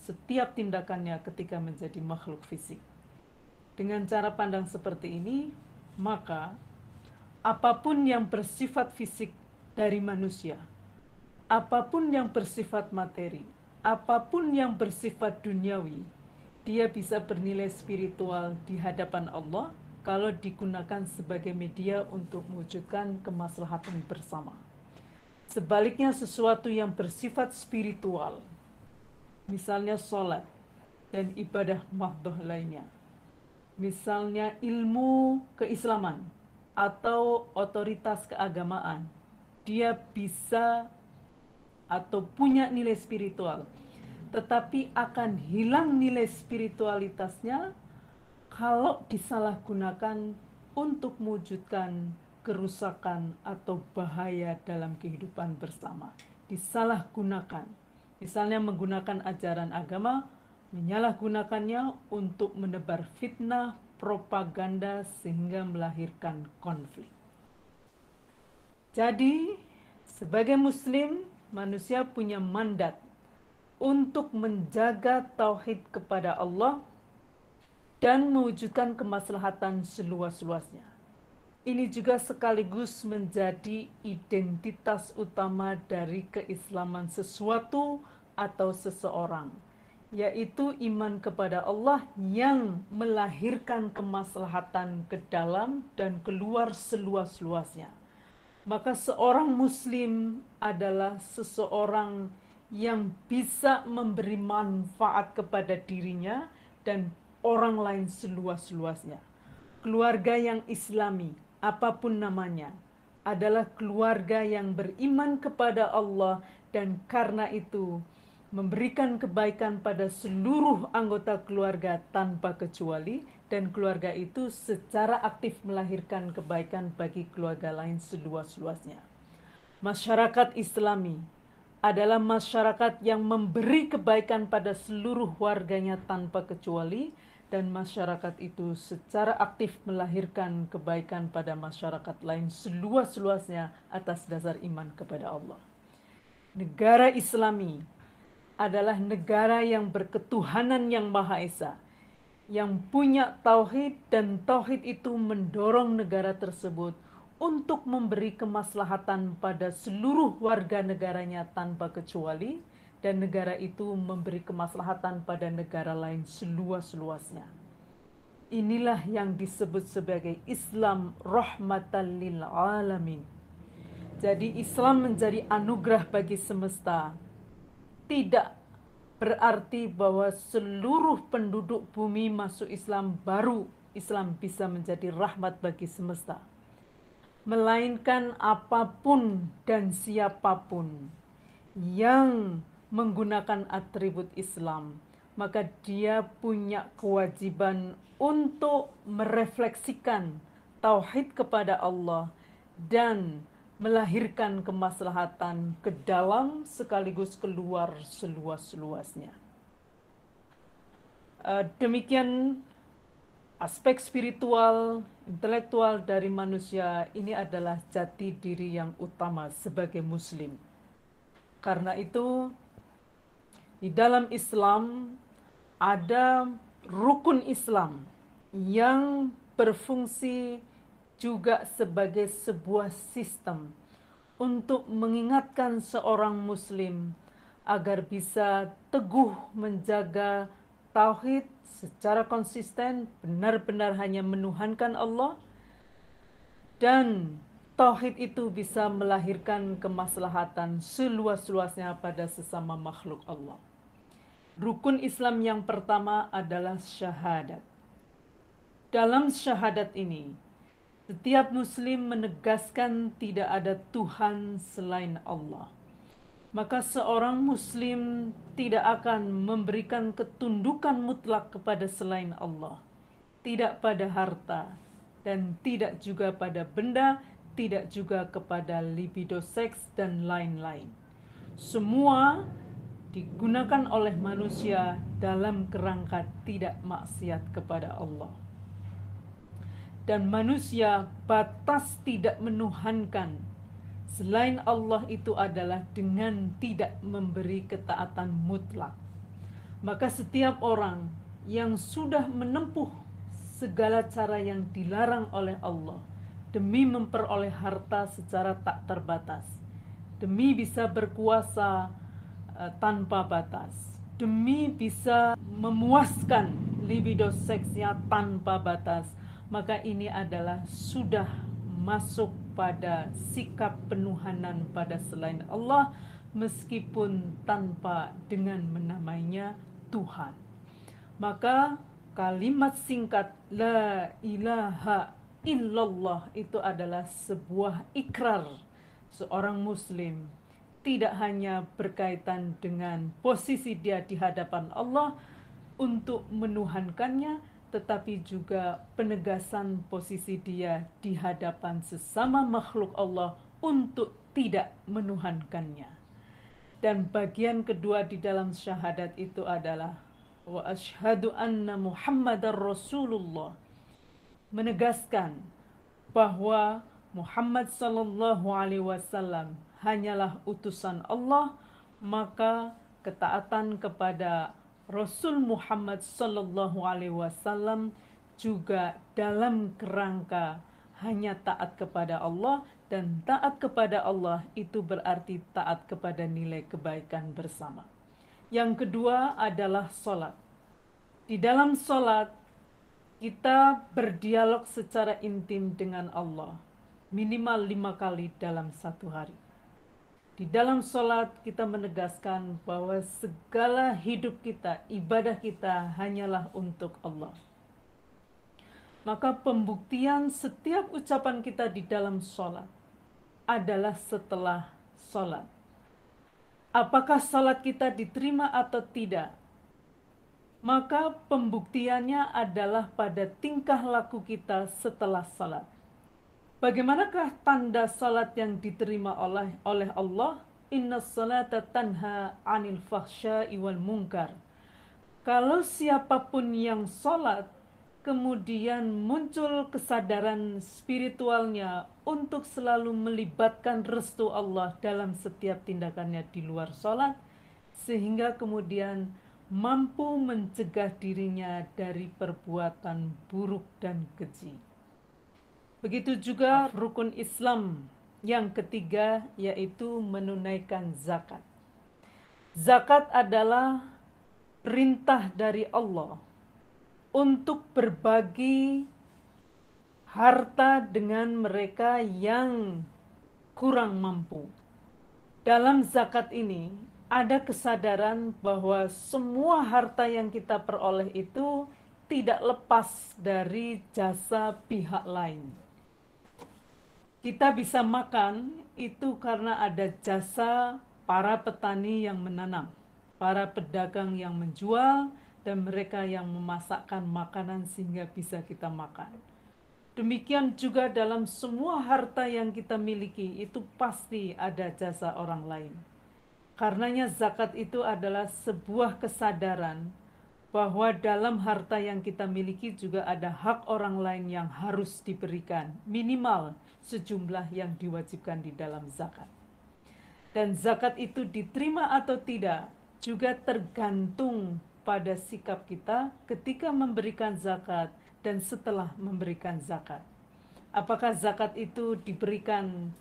setiap tindakannya ketika menjadi makhluk fisik. Dengan cara pandang seperti ini, maka apapun yang bersifat fisik dari manusia, apapun yang bersifat materi, apapun yang bersifat duniawi, dia bisa bernilai spiritual di hadapan Allah kalau digunakan sebagai media untuk mewujudkan kemaslahatan bersama. Sebaliknya sesuatu yang bersifat spiritual, misalnya sholat dan ibadah mahdhah lainnya, misalnya ilmu keislaman atau otoritas keagamaan, dia bisa atau punya nilai spiritual, tetapi akan hilang nilai spiritualitasnya kalau disalahgunakan untuk mewujudkan kerusakan atau bahaya dalam kehidupan bersama. Disalahgunakan, misalnya menggunakan ajaran agama, menyalahgunakannya untuk menebar fitnah, propaganda sehingga melahirkan konflik. Jadi, sebagai muslim, manusia punya mandat untuk menjaga tauhid kepada Allah dan mewujudkan kemaslahatan seluas-luasnya. Ini juga sekaligus menjadi identitas utama dari keislaman sesuatu atau seseorang, yaitu iman kepada Allah yang melahirkan kemaslahatan ke dalam dan keluar seluas-luasnya. Maka seorang muslim adalah seseorang yang bisa memberi manfaat kepada dirinya dan orang lain seluas-luasnya. Keluarga yang islami, apapun namanya, adalah keluarga yang beriman kepada Allah dan karena itu memberikan kebaikan pada seluruh anggota keluarga tanpa kecuali, dan keluarga itu secara aktif melahirkan kebaikan bagi keluarga lain seluas-luasnya. Masyarakat Islami adalah masyarakat yang memberi kebaikan pada seluruh warganya tanpa kecuali, dan masyarakat itu secara aktif melahirkan kebaikan pada masyarakat lain seluas-luasnya atas dasar iman kepada Allah. Negara Islami adalah negara yang berketuhanan yang Maha Esa, yang punya tauhid, dan tauhid itu mendorong negara tersebut untuk memberi kemaslahatan pada seluruh warga negaranya tanpa kecuali, dan negara itu memberi kemaslahatan pada negara lain seluas-luasnya. Inilah yang disebut sebagai Islam rahmatan lil alamin. Jadi Islam menjadi anugerah bagi semesta. Tidak berarti bahwa seluruh penduduk bumi masuk Islam baru Islam bisa menjadi rahmat bagi semesta. Melainkan apapun dan siapapun yang menggunakan atribut Islam, maka dia punya kewajiban untuk merefleksikan tauhid kepada Allah dan melahirkan kemaslahatan ke dalam sekaligus keluar seluas-luasnya. Demikian aspek spiritual, intelektual dari manusia ini adalah jati diri yang utama sebagai muslim. Karena itu, di dalam Islam ada rukun Islam yang berfungsi juga sebagai sebuah sistem untuk mengingatkan seorang muslim agar bisa teguh menjaga tauhid secara konsisten, benar-benar hanya menuhankan Allah, dan tauhid itu bisa melahirkan kemaslahatan seluas-luasnya pada sesama makhluk Allah. Rukun Islam yang pertama adalah syahadat. Dalam syahadat ini, setiap muslim menegaskan tidak ada Tuhan selain Allah. Maka seorang muslim tidak akan memberikan ketundukan mutlak kepada selain Allah. Tidak pada harta, dan tidak juga pada benda, tidak juga kepada libido seks, dan lain-lain. Semua digunakan oleh manusia dalam kerangka tidak maksiat kepada Allah. Dan manusia batas tidak menuhankan selain Allah itu adalah dengan tidak memberi ketaatan mutlak. Maka setiap orang yang sudah menempuh segala cara yang dilarang oleh Allah demi memperoleh harta secara tak terbatas, demi bisa berkuasa tanpa batas, demi bisa memuaskan libido seksnya tanpa batas, maka ini adalah sudah masuk pada sikap penuhanan pada selain Allah, meskipun tanpa dengan menamainya Tuhan. Maka kalimat singkat la ilaha illallah itu adalah sebuah ikrar seorang muslim, tidak hanya berkaitan dengan posisi dia di hadapan Allah untuk menuhankannya, tetapi juga penegasan posisi dia di hadapan sesama makhluk Allah untuk tidak menuhankannya. Dan bagian kedua di dalam syahadat itu adalah wa asyhadu anna Muhammadar Rasulullah, menegaskan bahwa Muhammad sallallahu alaihi wasallam hanyalah utusan Allah, maka ketaatan kepada Rasul Muhammad sallallahu alaihi wasallam juga dalam kerangka hanya taat kepada Allah, dan taat kepada Allah itu berarti taat kepada nilai kebaikan bersama. Yang kedua adalah sholat. Di dalam sholat kita berdialog secara intim dengan Allah minimal 5 kali dalam satu hari. Di dalam sholat kita menegaskan bahwa segala hidup kita, ibadah kita hanyalah untuk Allah. Maka pembuktian setiap ucapan kita di dalam sholat adalah setelah sholat. Apakah sholat kita diterima atau tidak? Maka pembuktiannya adalah pada tingkah laku kita setelah sholat. Bagaimanakah tanda salat yang diterima oleh Allah? Inna salata tanha anil fahsya'i wal munkar. Kalau siapapun yang salat, kemudian muncul kesadaran spiritualnya untuk selalu melibatkan restu Allah dalam setiap tindakannya di luar salat, sehingga kemudian mampu mencegah dirinya dari perbuatan buruk dan keji. Begitu juga rukun Islam yang ketiga, yaitu menunaikan zakat. Zakat adalah perintah dari Allah untuk berbagi harta dengan mereka yang kurang mampu. Dalam zakat ini ada kesadaran bahwa semua harta yang kita peroleh itu tidak lepas dari jasa pihak lain. Kita bisa makan itu karena ada jasa para petani yang menanam, para pedagang yang menjual, dan mereka yang memasakkan makanan sehingga bisa kita makan. Demikian juga dalam semua harta yang kita miliki itu pasti ada jasa orang lain. Karenanya zakat itu adalah sebuah kesadaran bahwa dalam harta yang kita miliki juga ada hak orang lain yang harus diberikan, minimal sejumlah yang diwajibkan di dalam zakat. Dan zakat itu diterima atau tidak juga tergantung pada sikap kita ketika memberikan zakat dan setelah memberikan zakat. Apakah zakat itu diberikan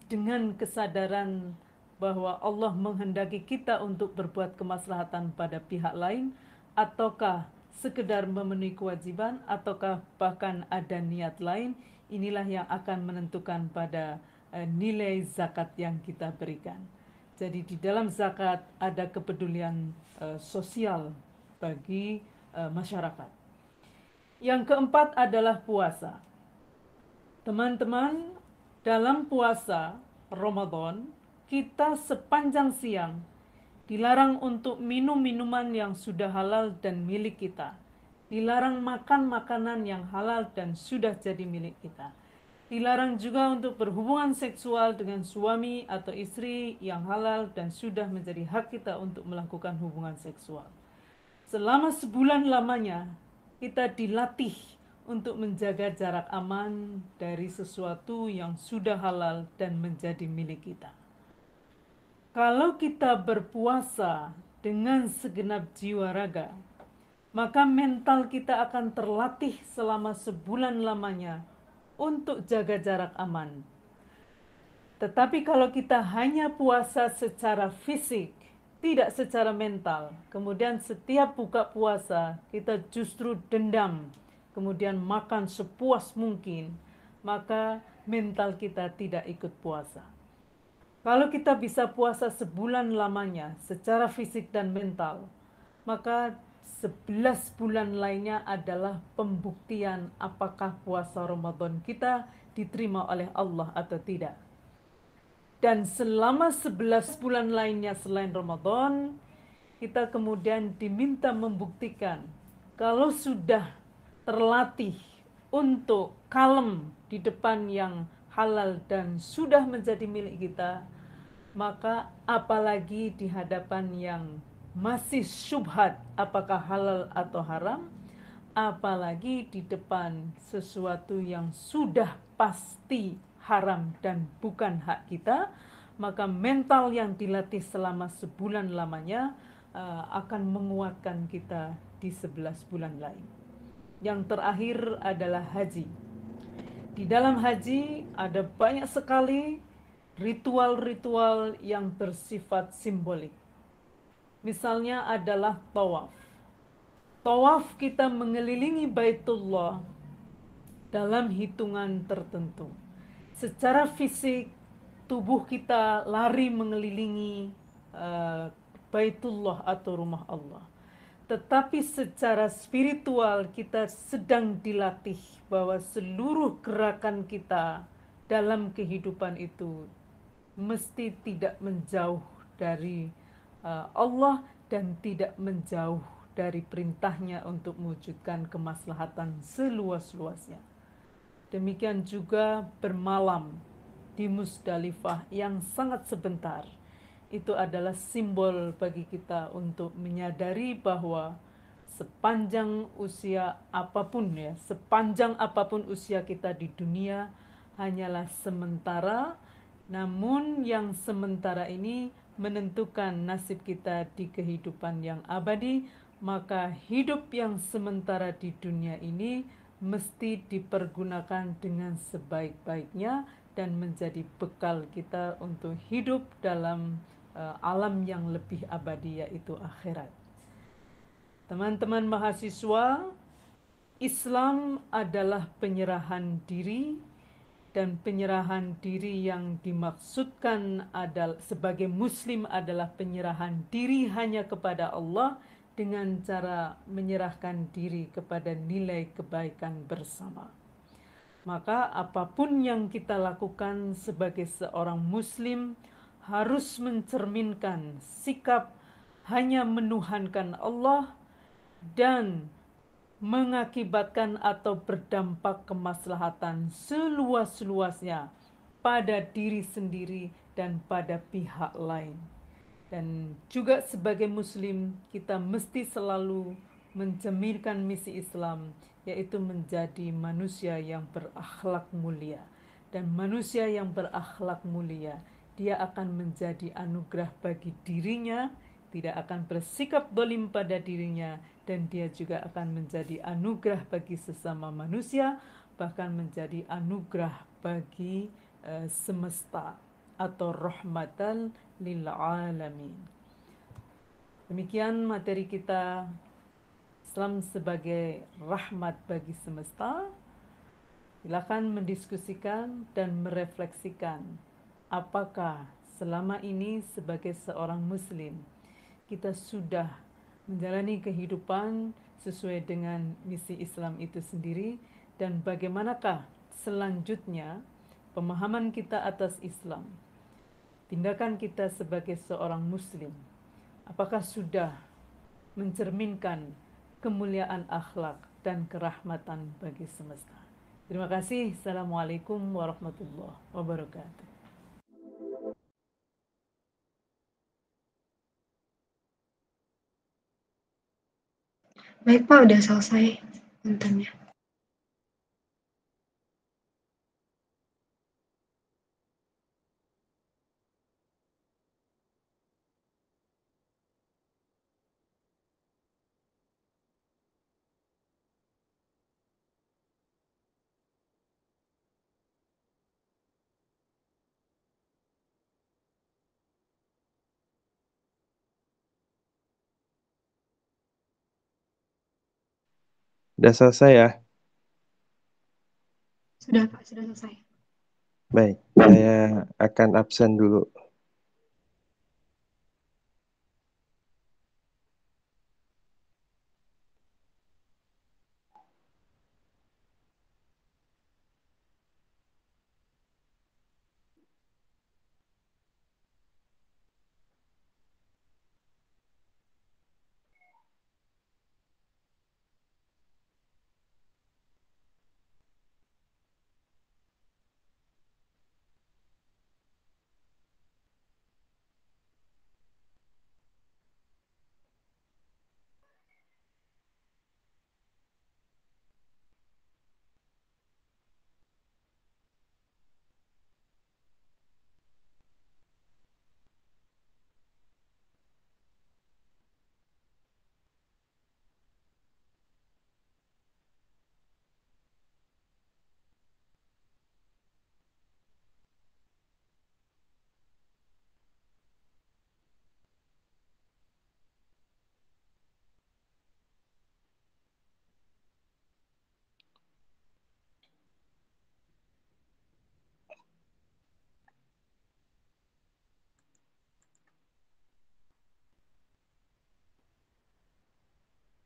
dengan kesadaran bahwa Allah menghendaki kita untuk berbuat kemaslahatan pada pihak lain, ataukah sekedar memenuhi kewajiban, ataukah bahkan ada niat lain? Inilah yang akan menentukan pada nilai zakat yang kita berikan. Jadi di dalam zakat ada kepedulian sosial bagi masyarakat. Yang keempat adalah puasa. Teman-teman, dalam puasa Ramadan, kita sepanjang siang dilarang untuk minum minuman yang sudah halal dan milik kita. Dilarang makan makanan yang halal dan sudah jadi milik kita. Dilarang juga untuk berhubungan seksual dengan suami atau istri yang halal dan sudah menjadi hak kita untuk melakukan hubungan seksual. Selama sebulan lamanya, kita dilatih untuk menjaga jarak aman dari sesuatu yang sudah halal dan menjadi milik kita. Kalau kita berpuasa dengan segenap jiwa raga, maka mental kita akan terlatih selama sebulan lamanya untuk jaga jarak aman. Tetapi kalau kita hanya puasa secara fisik, tidak secara mental, kemudian setiap buka puasa kita justru dendam, kemudian makan sepuas mungkin, maka mental kita tidak ikut puasa. Kalau kita bisa puasa sebulan lamanya secara fisik dan mental, maka 11 bulan lainnya adalah pembuktian apakah puasa Ramadan kita diterima oleh Allah atau tidak. Dan selama 11 bulan lainnya selain Ramadan, kita kemudian diminta membuktikan kalau sudah terlatih untuk kalem di depan yang halal dan sudah menjadi milik kita, maka apalagi di hadapan yang masih syubhat apakah halal atau haram, apalagi di depan sesuatu yang sudah pasti haram dan bukan hak kita, maka mental yang dilatih selama sebulan lamanya akan menguatkan kita di 11 bulan lain. Yang terakhir adalah haji. Di dalam haji ada banyak sekali ritual-ritual yang bersifat simbolik. Misalnya adalah tawaf. Tawaf kita mengelilingi Baitullah dalam hitungan tertentu. Secara fisik, tubuh kita lari mengelilingi Baitullah atau rumah Allah. Tetapi secara spiritual kita sedang dilatih bahwa seluruh gerakan kita dalam kehidupan itu mesti tidak menjauh dari Allah dan tidak menjauh dari perintahnya untuk mewujudkan kemaslahatan seluas-luasnya. Demikian juga bermalam di Musdalifah yang sangat sebentar. Itu adalah simbol bagi kita untuk menyadari bahwa sepanjang usia apapun sepanjang apapun usia kita di dunia hanyalah sementara, namun yang sementara ini menentukan nasib kita di kehidupan yang abadi, maka hidup yang sementara di dunia ini mesti dipergunakan dengan sebaik-baiknya dan menjadi bekal kita untuk hidup dalam alam yang lebih abadi, yaitu akhirat. Teman-teman mahasiswa, Islam adalah penyerahan diri, dan penyerahan diri yang dimaksudkan adalah sebagai Muslim adalah penyerahan diri hanya kepada Allah dengan cara menyerahkan diri kepada nilai kebaikan bersama. Maka apapun yang kita lakukan sebagai seorang Muslim harus mencerminkan sikap hanya menuhankan Allah dan mengakibatkan atau berdampak kemaslahatan seluas-luasnya pada diri sendiri dan pada pihak lain. Dan juga sebagai Muslim kita mesti selalu mencerminkan misi Islam, yaitu menjadi manusia yang berakhlak mulia. Dan manusia yang berakhlak mulia, dia akan menjadi anugerah bagi dirinya, tidak akan bersikap zalim pada dirinya, dan dia juga akan menjadi anugerah bagi sesama manusia, bahkan menjadi anugerah bagi semesta atau rahmatan lil alamin. Demikian materi kita, Islam sebagai rahmat bagi semesta. Silakan mendiskusikan dan merefleksikan apakah selama ini sebagai seorang Muslim kita sudah menjalani kehidupan sesuai dengan misi Islam itu sendiri, dan bagaimanakah selanjutnya pemahaman kita atas Islam, tindakan kita sebagai seorang Muslim, apakah sudah mencerminkan kemuliaan akhlak dan kerahmatan bagi semesta. Terima kasih. Assalamualaikum warahmatullahi wabarakatuh. Baik Pak, udah selesai kontennya. Udah selesai ya? Sudah Pak, sudah selesai. Baik, saya akan absen dulu.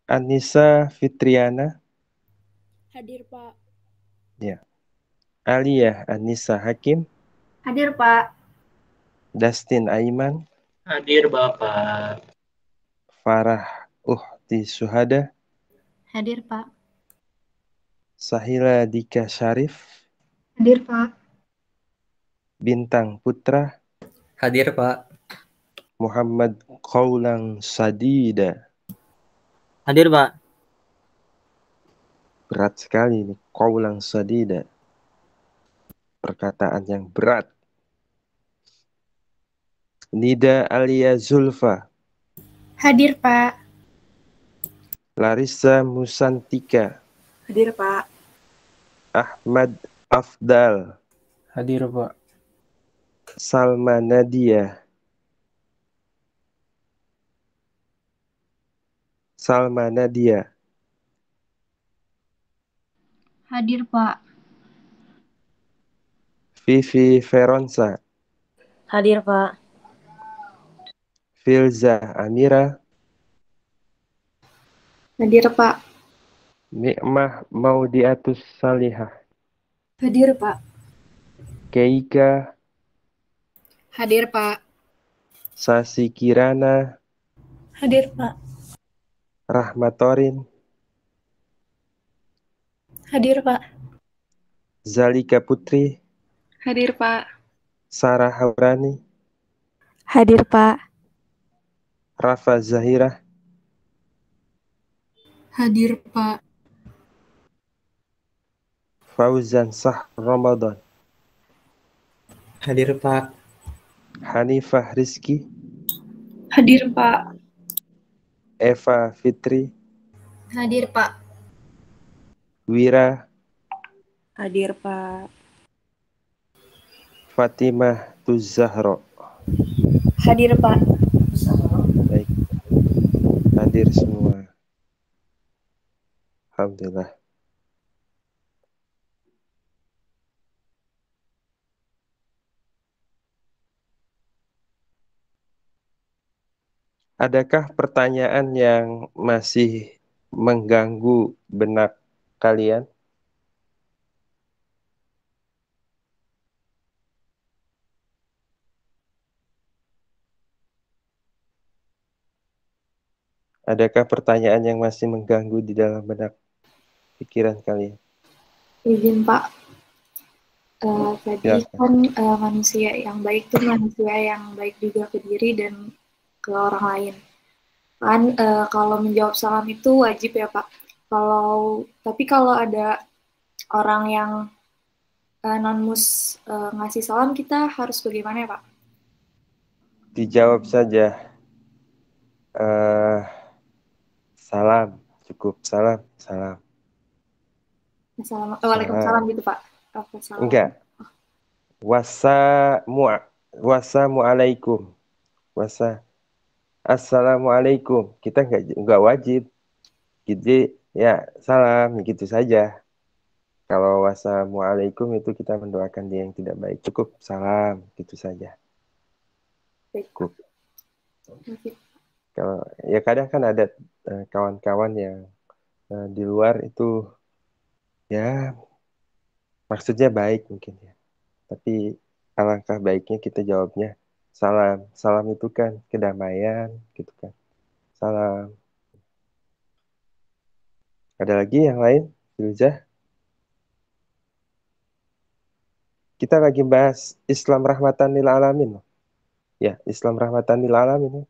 Anissa Fitriana. Hadir, Pak. Ya. Aliyah Anissa Hakim. Hadir, Pak. Dustin Aiman. Hadir Bapak. Farah Uhti Suhada. Hadir, Pak. Sahila Dika Syarif. Hadir Pak. Bintang Putra. Hadir, Pak. Muhammad Qaulang Sadida. Hadir, Pak. Berat sekali ini, Qaulang Sadida. Perkataan yang berat. Nida Alia Zulfa. Hadir, Pak. Larissa Musantika. Hadir, Pak. Ahmad Afdal. Hadir, Pak. Salma Nadia. Salma Nadia. Hadir, Pak. Vivi Veronsa. Hadir, Pak. Filza Amira. Hadir, Pak. Nikmah Maudiatus Salihah. Hadir, Pak. Keika. Hadir, Pak. Sasi Kirana. Hadir, Pak. Rahmatorin. Hadir, Pak. Zalika Putri. Hadir, Pak. Sarah Haurani. Hadir, Pak. Rafa Zahira. Hadir, Pak. Fauzan Sah Ramadan. Hadir, Pak. Hanifah Rizki. Hadir, Pak. Eva Fitri. Hadir, Pak. Wira. Hadir, Pak. Fatimah Tuzahro. Hadir, Pak. Baik. Hadir semua. Alhamdulillah. Adakah pertanyaan yang masih mengganggu benak kalian? Adakah pertanyaan yang masih mengganggu di dalam benak pikiran kalian? Izin Pak. Tadi Ya. kan manusia yang baik tuh manusia yang baik juga ke diri dan ke orang lain. Kan kalau menjawab salam itu wajib ya Pak. Tapi kalau ada orang yang non-mus ngasih salam, kita harus bagaimana ya Pak? Dijawab saja. Salam, cukup salam. Waalaikumsalam gitu Pak. Enggak. Wassalamualaikum. Assalamualaikum. Kita enggak wajib. Jadi ya salam gitu saja. Kalau wassalamualaikum itu kita mendoakan dia yang tidak baik. Cukup salam gitu saja. Cukup. Kalau ya kadang kan ada kawan-kawan yang di luar itu ya maksudnya baik mungkin ya. Tapi alangkah baiknya kita jawabnya salam. Salam itu kan kedamaian gitu kan. Salam. Ada lagi yang lain? Filzah? Kita lagi bahas Islam rahmatan lil alamin. Ya, Islam rahmatan lil alamin.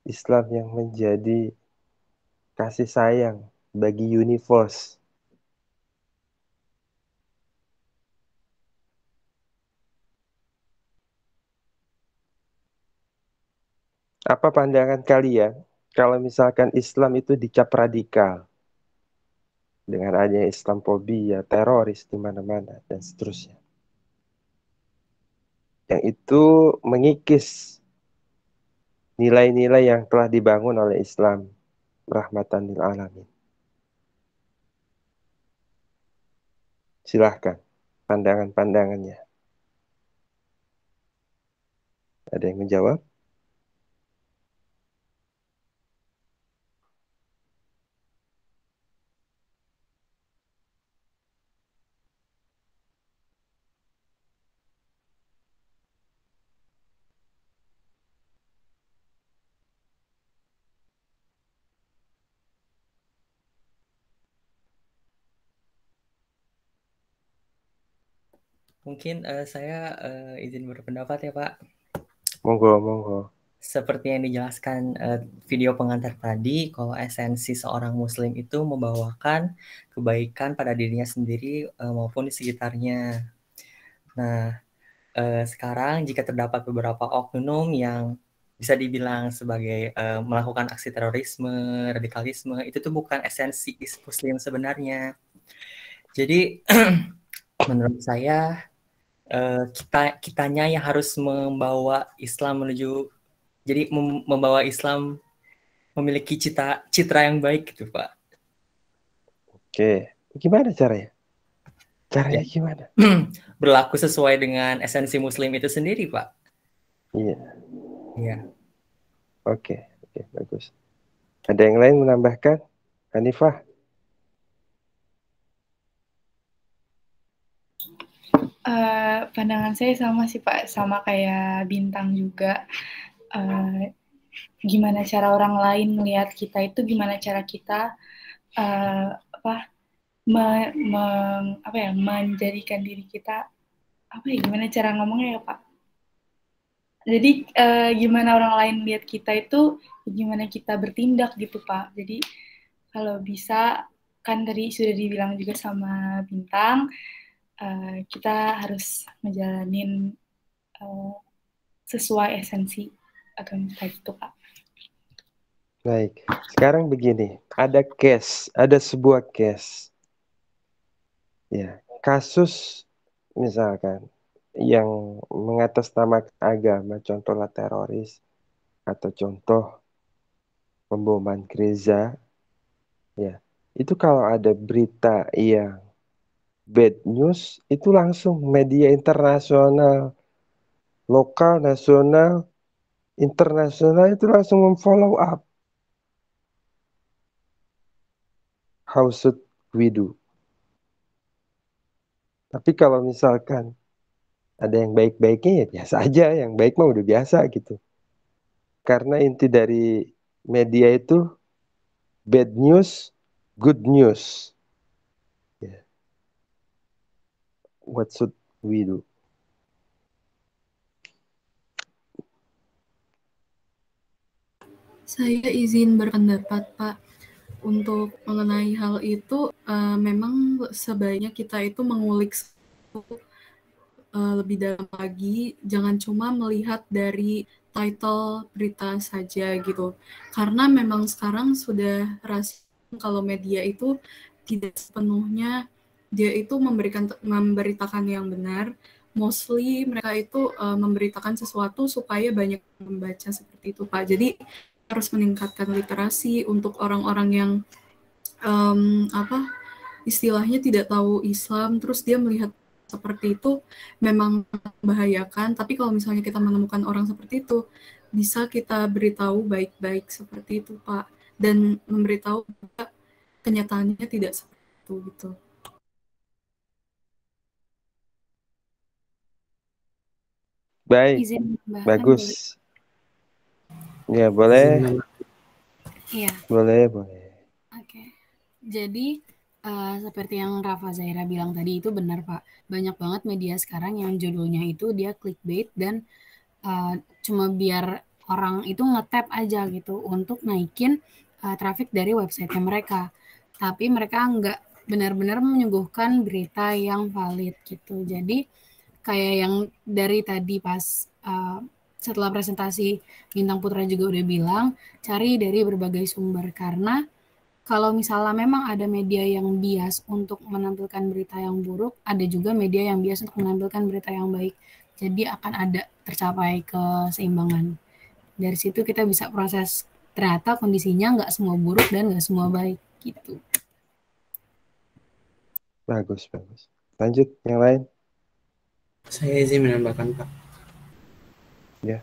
Islam yang menjadi kasih sayang bagi universe. Apa pandangan kalian kalau misalkan Islam itu dicap radikal? Dengan adanya Islamfobia, teroris di mana-mana, dan seterusnya. Yang itu mengikis nilai-nilai yang telah dibangun oleh Islam rahmatan lil alamin. Silahkan pandangan-pandangannya. Ada yang menjawab? Mungkin saya izin berpendapat ya Pak. Monggo. Seperti yang dijelaskan video pengantar tadi, kalau esensi seorang muslim itu membawakan kebaikan pada dirinya sendiri maupun di sekitarnya. Nah, sekarang jika terdapat beberapa oknum yang bisa dibilang sebagai melakukan aksi terorisme, radikalisme, itu tuh bukan esensi muslim sebenarnya. Jadi menurut saya kitanya yang harus membawa Islam menuju, jadi membawa Islam memiliki citra yang baik gitu Pak. Oke, gimana caranya? Caranya gimana? Berlaku sesuai dengan esensi Muslim itu sendiri Pak. Iya. Oke, bagus. Ada yang lain menambahkan? Hanifah? Pandangan saya sama sih Pak, sama kayak Bintang juga. Gimana cara orang lain melihat kita itu, gimana cara kita menjadikan diri kita gimana cara ngomongnya ya Pak. Jadi gimana orang lain lihat kita itu, gimana kita bertindak gitu Pak. Jadi kalau bisa, kan tadi sudah dibilang juga sama Bintang, kita harus ngejalanin sesuai esensi agama kita gitu Pak. Baik, sekarang begini, ada sebuah case. Ya, kasus misalkan yang mengatasnamakan agama, contohnya teroris atau contoh pemboman gereja, ya, itu kalau ada berita yang bad news, itu langsung media internasional, lokal, nasional, internasional itu langsung memfollow up. How should we do? Tapi kalau misalkan ada yang baik-baiknya ya biasa aja, yang baik mah udah biasa gitu. Karena inti dari media itu bad news, good news. Ya. what should we do? Saya izin berpendapat, Pak. Untuk mengenai hal itu, memang sebaiknya kita itu mengulik lebih dalam lagi, jangan cuma melihat dari title berita saja gitu. Karena memang sekarang sudah rahasia kalau media itu tidak sepenuhnya dia itu memberitakan yang benar. Mostly mereka itu memberitakan sesuatu supaya banyak membaca seperti itu, Pak. Jadi harus meningkatkan literasi untuk orang-orang yang istilahnya tidak tahu Islam, terus dia melihat seperti itu memang membahayakan. Tapi kalau misalnya kita menemukan orang seperti itu, bisa kita beritahu baik-baik seperti itu, Pak, dan memberitahu bahwa kenyataannya tidak seperti itu gitu. Baik, bagus. Ya, boleh. Iya. Boleh. Oke. Jadi seperti yang Rafa Zaira bilang tadi itu benar, Pak. Banyak banget media sekarang yang judulnya itu dia clickbait dan cuma biar orang itu nge-tap aja gitu untuk naikin traffic dari website mereka. Tapi mereka nggak benar-benar menyuguhkan berita yang valid gitu. Jadi kayak yang dari tadi pas setelah presentasi Bintang Putra juga udah bilang, cari dari berbagai sumber. Karena kalau misalnya memang ada media yang bias untuk menampilkan berita yang buruk, ada juga media yang bias untuk menampilkan berita yang baik. Jadi akan ada tercapai keseimbangan. Dari situ kita bisa proses, ternyata kondisinya nggak semua buruk dan nggak semua baik gitu. Bagus. Lanjut, yang lain. Saya izin menambahkan, Pak. Ya.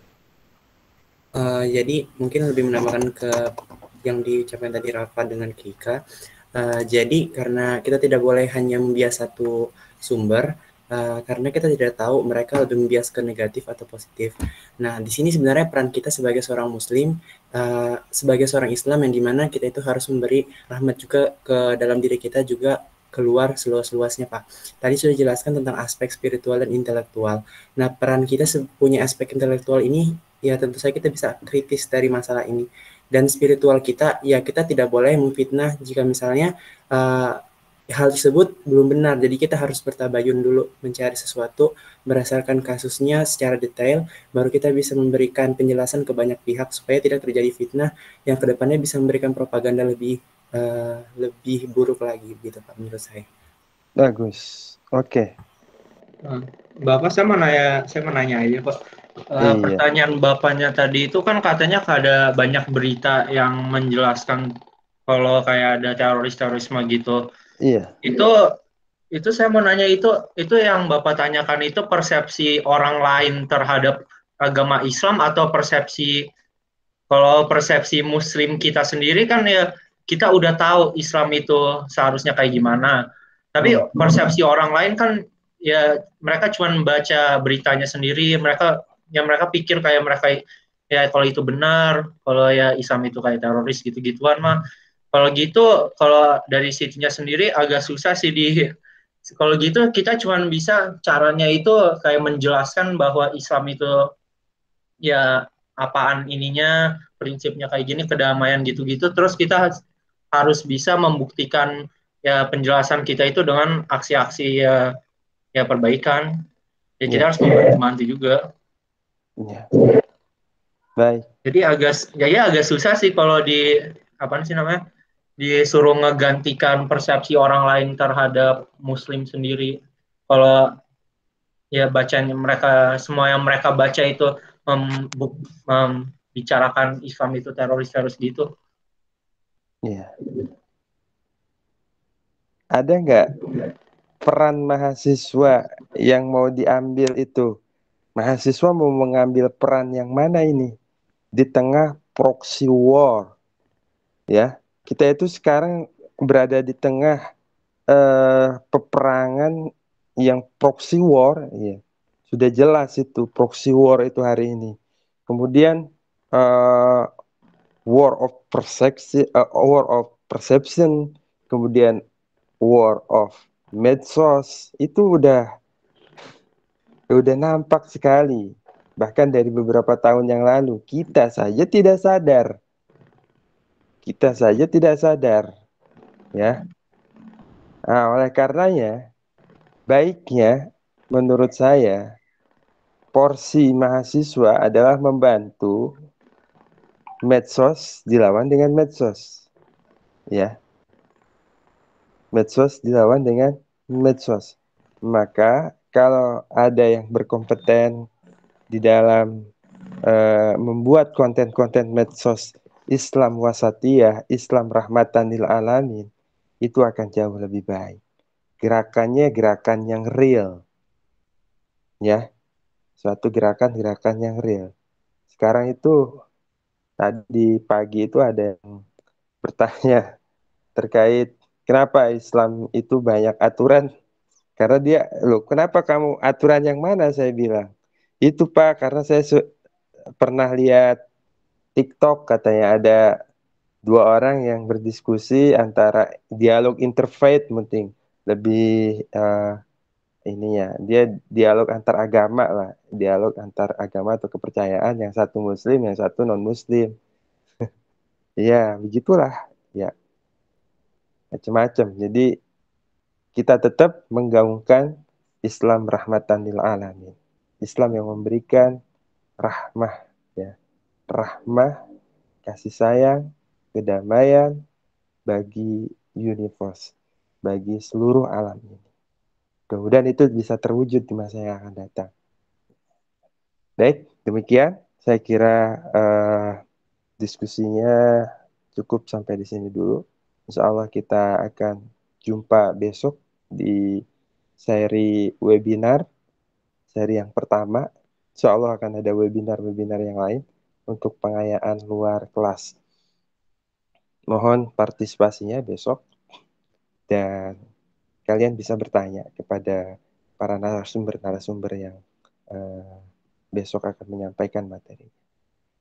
Jadi mungkin lebih menambahkan ke yang diucapkan tadi Rafa dengan Kika. Jadi karena kita tidak boleh hanya membias satu sumber, karena kita tidak tahu mereka lebih membias ke negatif atau positif. Nah, di sini sebenarnya peran kita sebagai seorang Muslim, sebagai seorang Islam yang dimana kita itu harus memberi rahmat juga ke dalam diri kita juga keluar seluas-luasnya, Pak. Tadi sudah dijelaskan tentang aspek spiritual dan intelektual. Nah, peran kita punya aspek intelektual ini, ya tentu saja kita bisa kritis dari masalah ini. Dan spiritual kita, ya kita tidak boleh memfitnah jika misalnya hal tersebut belum benar. Jadi kita harus bertabayun dulu, mencari sesuatu berdasarkan kasusnya secara detail, baru kita bisa memberikan penjelasan ke banyak pihak supaya tidak terjadi fitnah yang kedepannya bisa memberikan propaganda lebih buruk lagi gitu, Pak, menurut saya. Bagus. Oke. Bapak, saya mau nanya aja, Pak. Pertanyaan Bapaknya tadi itu kan katanya ada banyak berita yang menjelaskan kalau kayak ada terorisme gitu. Iya. Itu saya mau nanya, itu yang Bapak tanyakan itu persepsi orang lain terhadap agama Islam atau kalau persepsi Muslim kita sendiri kan ya kita udah tahu Islam itu seharusnya kayak gimana. Tapi persepsi orang lain kan ya mereka cuma baca beritanya sendiri, mereka pikir kayak mereka ya kalau itu benar, kalau ya Islam itu kayak teroris gitu-gituan mah. Kalau dari situnya sendiri agak susah sih kalau gitu kita cuma bisa caranya itu kayak menjelaskan bahwa Islam itu ya apaan ininya, prinsipnya kayak gini, kedamaian gitu-gitu, terus kita harus bisa membuktikan ya penjelasan kita itu dengan aksi-aksi ya perbaikan. Ya kita harus membantu juga. Ya. Baik. Jadi agak susah sih kalau disuruh ngegantikan persepsi orang lain terhadap Muslim sendiri. Kalau ya bacaan mereka, semua yang mereka baca itu membicarakan Islam itu teroris gitu. Iya. Ada nggak peran mahasiswa yang mau diambil itu? Mahasiswa mau mengambil peran yang mana ini? Di tengah proxy war. Ya, kita itu sekarang berada di tengah peperangan yang proxy war. Ya. Sudah jelas itu proxy war itu hari ini. Kemudian war of perception, kemudian war of medsos, itu udah Udah nampak sekali. Bahkan dari beberapa tahun yang lalu, kita saja tidak sadar. Kita saja tidak sadar. Ya. Nah, oleh karenanya, baiknya menurut saya, porsi mahasiswa adalah membantu medsos dilawan dengan medsos. Ya. Medsos dilawan dengan medsos. Maka kalau ada yang berkompeten di dalam membuat konten-konten medsos Islam wasatiyah, Islam rahmatan lil alamin, itu akan jauh lebih baik. Gerakannya gerakan yang real. Ya. Suatu gerakan-gerakan yang real. Sekarang itu tadi pagi itu ada yang bertanya terkait kenapa Islam itu banyak aturan. Karena dia, loh kenapa kamu aturan yang mana, saya bilang. Itu Pak, karena saya pernah lihat TikTok, katanya ada dua orang yang berdiskusi antara dialog interfaith, penting lebih ininya, dia dialog antar agama lah, dialog antar agama atau kepercayaan, yang satu muslim, yang satu non muslim. Ya begitulah ya, macam-macam. Jadi kita tetap menggaungkan Islam rahmatan lil alamin, Islam yang memberikan rahmah, ya, rahmah, kasih sayang, kedamaian bagi universe, bagi seluruh alam ini. Mudah-mudahan itu bisa terwujud di masa yang akan datang. Baik, demikian saya kira diskusinya cukup sampai di sini dulu. Insya Allah kita akan jumpa besok di seri webinar, seri yang pertama. Insya Allah akan ada webinar-webinar yang lain untuk pengayaan luar kelas. Mohon partisipasinya besok, dan kalian bisa bertanya kepada para narasumber-narasumber yang besok akan menyampaikan materi.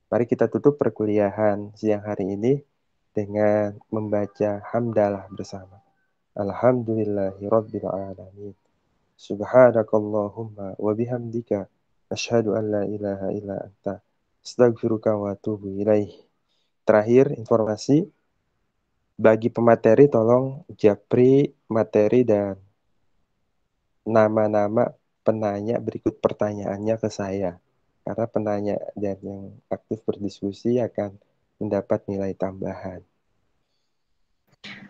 Mari kita tutup perkuliahan siang hari ini dengan membaca hamdalah bersama. Alhamdulillahirabbil alamin. Subhanakallahumma wa bihamdika asyhadu an la ilaha illa anta astaghfiruka wa atubu ilaih. Terakhir informasi bagi pemateri, tolong japri materi dan nama-nama penanya berikut pertanyaannya ke saya. Karena penanya dan yang aktif berdiskusi akan mendapat nilai tambahan.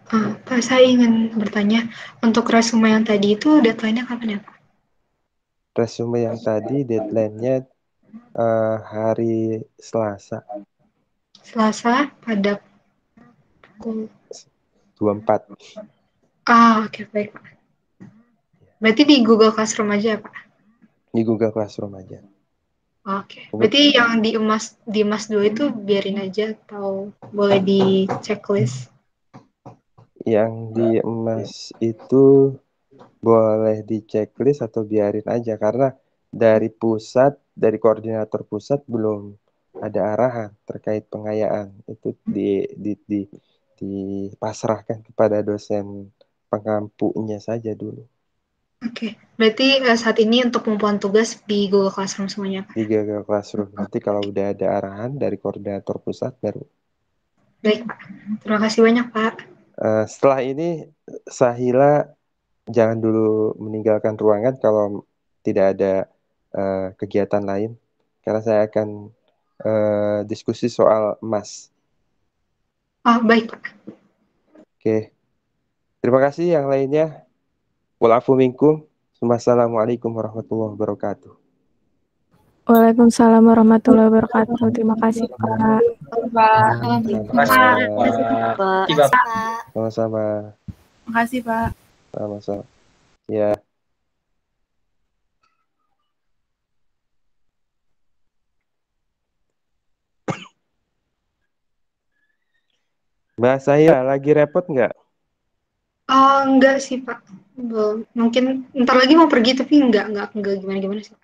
Pak, saya ingin bertanya, untuk resume yang tadi itu deadline-nya kapan ya, Pak? Resume yang tadi deadline-nya hari Selasa. Selasa pada pukul 24. Oke, baik, Pak. Berarti di Google Classroom aja, Pak? Di Google Classroom aja. Oke. Berarti yang di emas dulu itu biarin aja atau boleh di checklist? Yang di emas itu boleh di checklist atau biarin aja, karena dari pusat, dari koordinator pusat belum ada arahan terkait pengayaan. Itu dipasrahkan kepada dosen pengampunya saja dulu. Oke, berarti saat ini untuk pengumpulan tugas di Google Classroom semuanya, Pak? Di Google Classroom. Nanti kalau udah ada arahan dari koordinator pusat baru. Baik, Pak. Terima kasih banyak, Pak. Setelah ini, Sahila jangan dulu meninggalkan ruangan kalau tidak ada kegiatan lain. Karena saya akan diskusi soal emas. Baik, Pak. Oke. Terima kasih yang lainnya. Walafu minkum. Wassalamualaikum warahmatullahi wabarakatuh. Waalaikumsalam warahmatullahi wabarakatuh. Terima kasih, Pak. Sama-sama. Terima kasih, Pak. Sama-sama. Ya. Mbak Sahila, lagi repot nggak? Enggak sih, Pak. Belum. Mungkin ntar lagi mau pergi, tapi enggak gimana-gimana sih.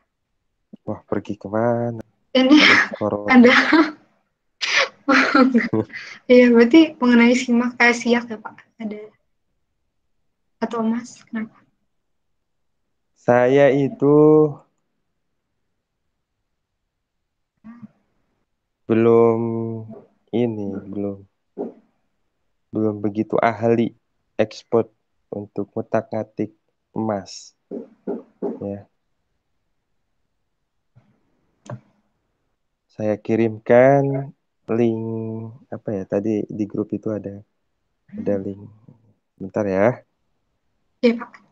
Wah, pergi kemana? Ini ada. Iya, berarti mengenai siak ya, Pak? Ada. Atau emas, kenapa? Saya itu belum ini, belum begitu ahli ekspor untuk ngutak-ngatik emas, ya. Saya kirimkan link apa ya tadi di grup itu ada link. Bentar ya. Iya, Pak.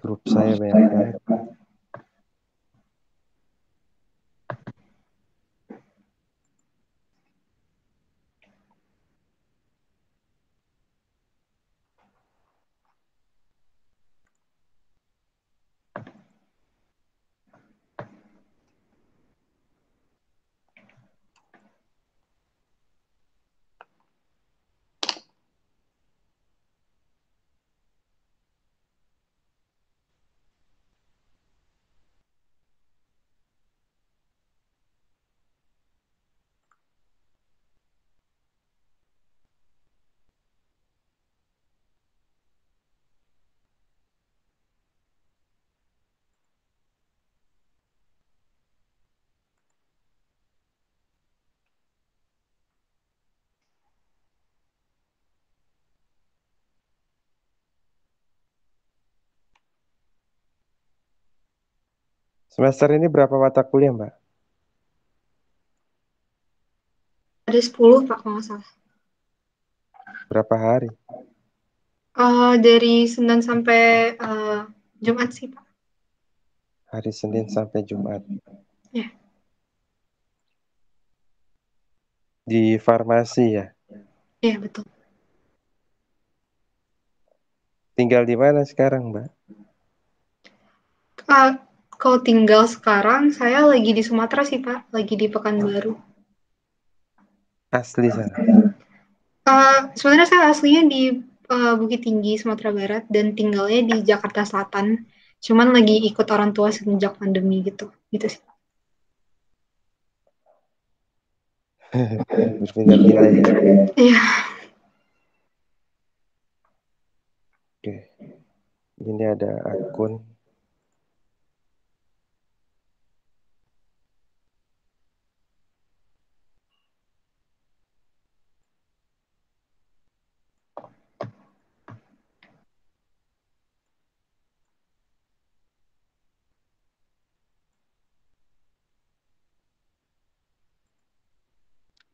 Grup saya banyak banget. Semester ini berapa mata kuliah, Mbak? Ada 10, Pak, kalau nggak salah. Berapa hari? Dari Senin sampai Jumat sih, Pak. Hari Senin sampai Jumat. Ya. Di farmasi ya? Iya, betul. Tinggal di mana sekarang, Mbak? Kalau tinggal sekarang, saya lagi di Sumatera sih, Pak. Lagi di Pekanbaru. Asli sana? Sebenarnya saya aslinya di Bukit Tinggi, Sumatera Barat, dan tinggalnya di Jakarta Selatan. Cuman lagi ikut orang tua semenjak pandemi gitu. Gitu sih. Berpindah-pindah ya? Iya. Oke. Ini ada akun.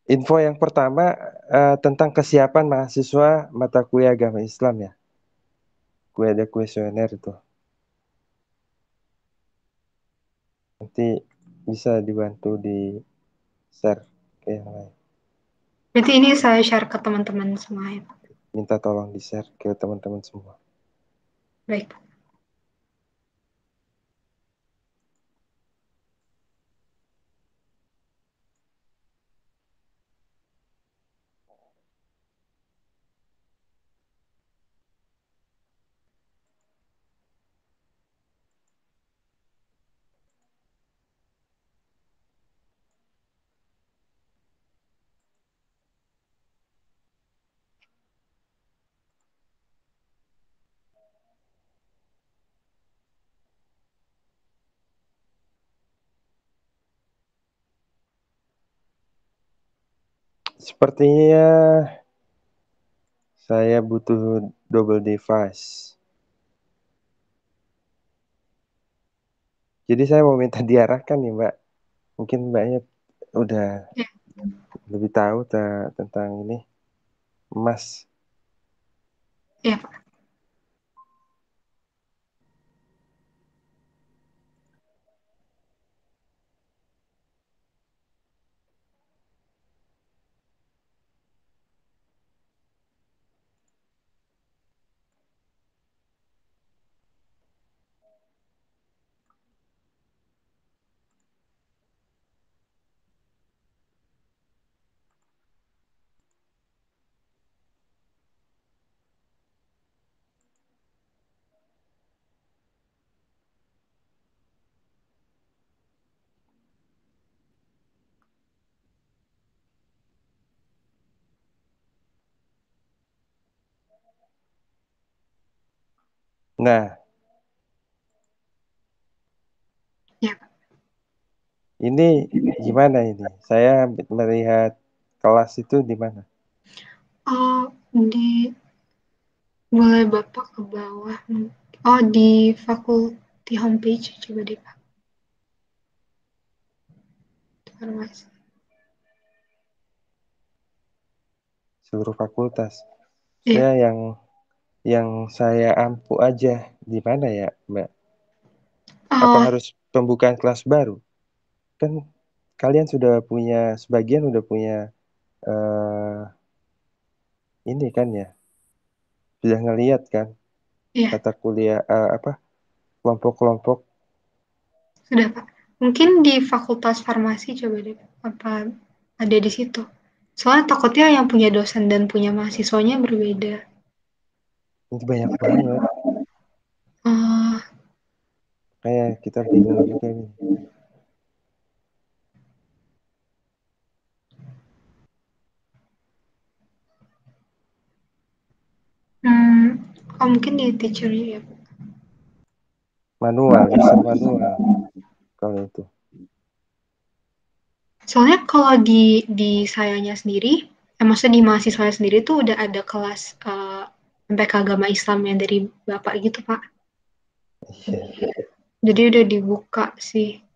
Info yang pertama tentang kesiapan mahasiswa mata kuliah agama Islam ya. Ada kuesioner itu. Nanti bisa dibantu di share ke yang lain. Berarti ini saya share ke teman-teman semua ya, Pak. Minta tolong di share ke teman-teman semua. Baik, Pak. Sepertinya saya butuh double device. Jadi saya mau minta diarahkan nih, Mbak. Mungkin Mbaknya udah lebih tahu tentang ini emas. Iya, Pak. Nah, Ya, Pak. ini gimana ini? Saya melihat kelas itu di mana? Oh, boleh Bapak ke bawah. Oh, di faculty homepage, coba deh Pak. Farmasi. Seluruh fakultas. Iya. Saya yang saya ampu aja di mana ya, Mbak? Apa harus pembukaan kelas baru? Kan kalian sudah punya, sebagian udah punya ini kan ya, sudah ngeliat kan Iya. mata kuliah kelompok-kelompok. Sudah Pak. Mungkin di Fakultas Farmasi coba deh, apa ada di situ. Soalnya takutnya yang punya dosen dan punya mahasiswanya berbeda. Ini banyak banget. Oh, Kayak kita bingung juga nih. mungkin di teacher-nya ya. Manual, bisa manual kalau itu. Soalnya kalau di sayanya sendiri, maksudnya di mahasiswa sendiri tuh udah ada kelas MPK Agama Islam yang dari Bapak gitu, Pak. Iya. Jadi udah dibuka sih.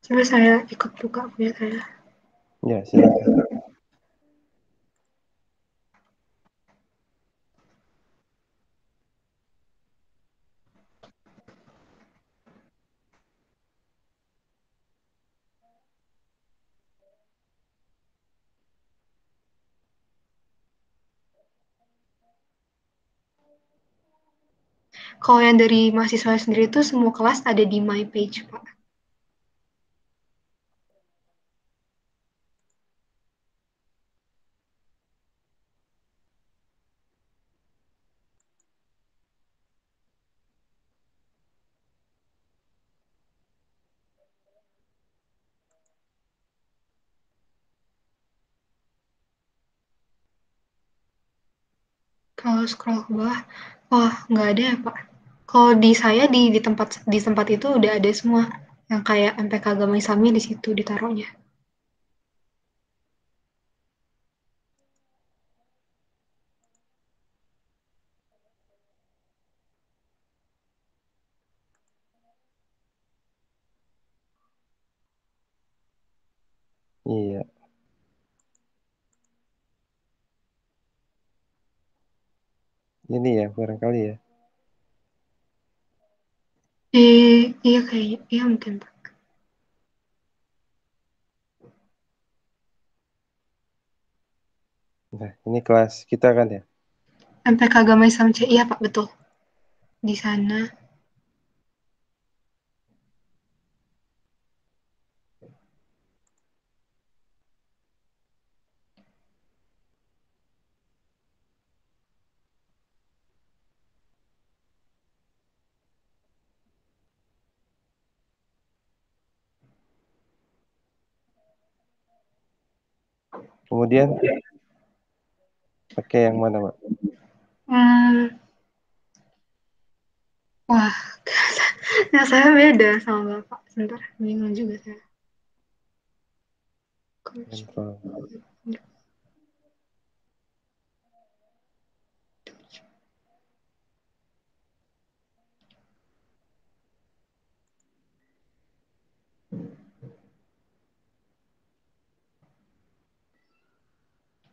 Coba saya ikut buka punya saya. Ya, silakan. Kalau yang dari mahasiswa sendiri tuh semua kelas ada di my page, Pak. Kalau scroll ke bawah, wah nggak ada ya Pak. Kalau di saya di tempat itu udah ada semua yang kayak MPK Agama Islamnya di situ ditaruhnya. Iya. Ini ya, barangkali ya. Iya kayaknya, iya mungkin Pak. Nah, ini kelas kita kan ya. MPK Agama Islam C, iya Pak betul. Di sana. Kemudian pakai yang mana, Pak? Wah, ya saya beda sama Bapak. Sebentar, bingung juga saya. Info.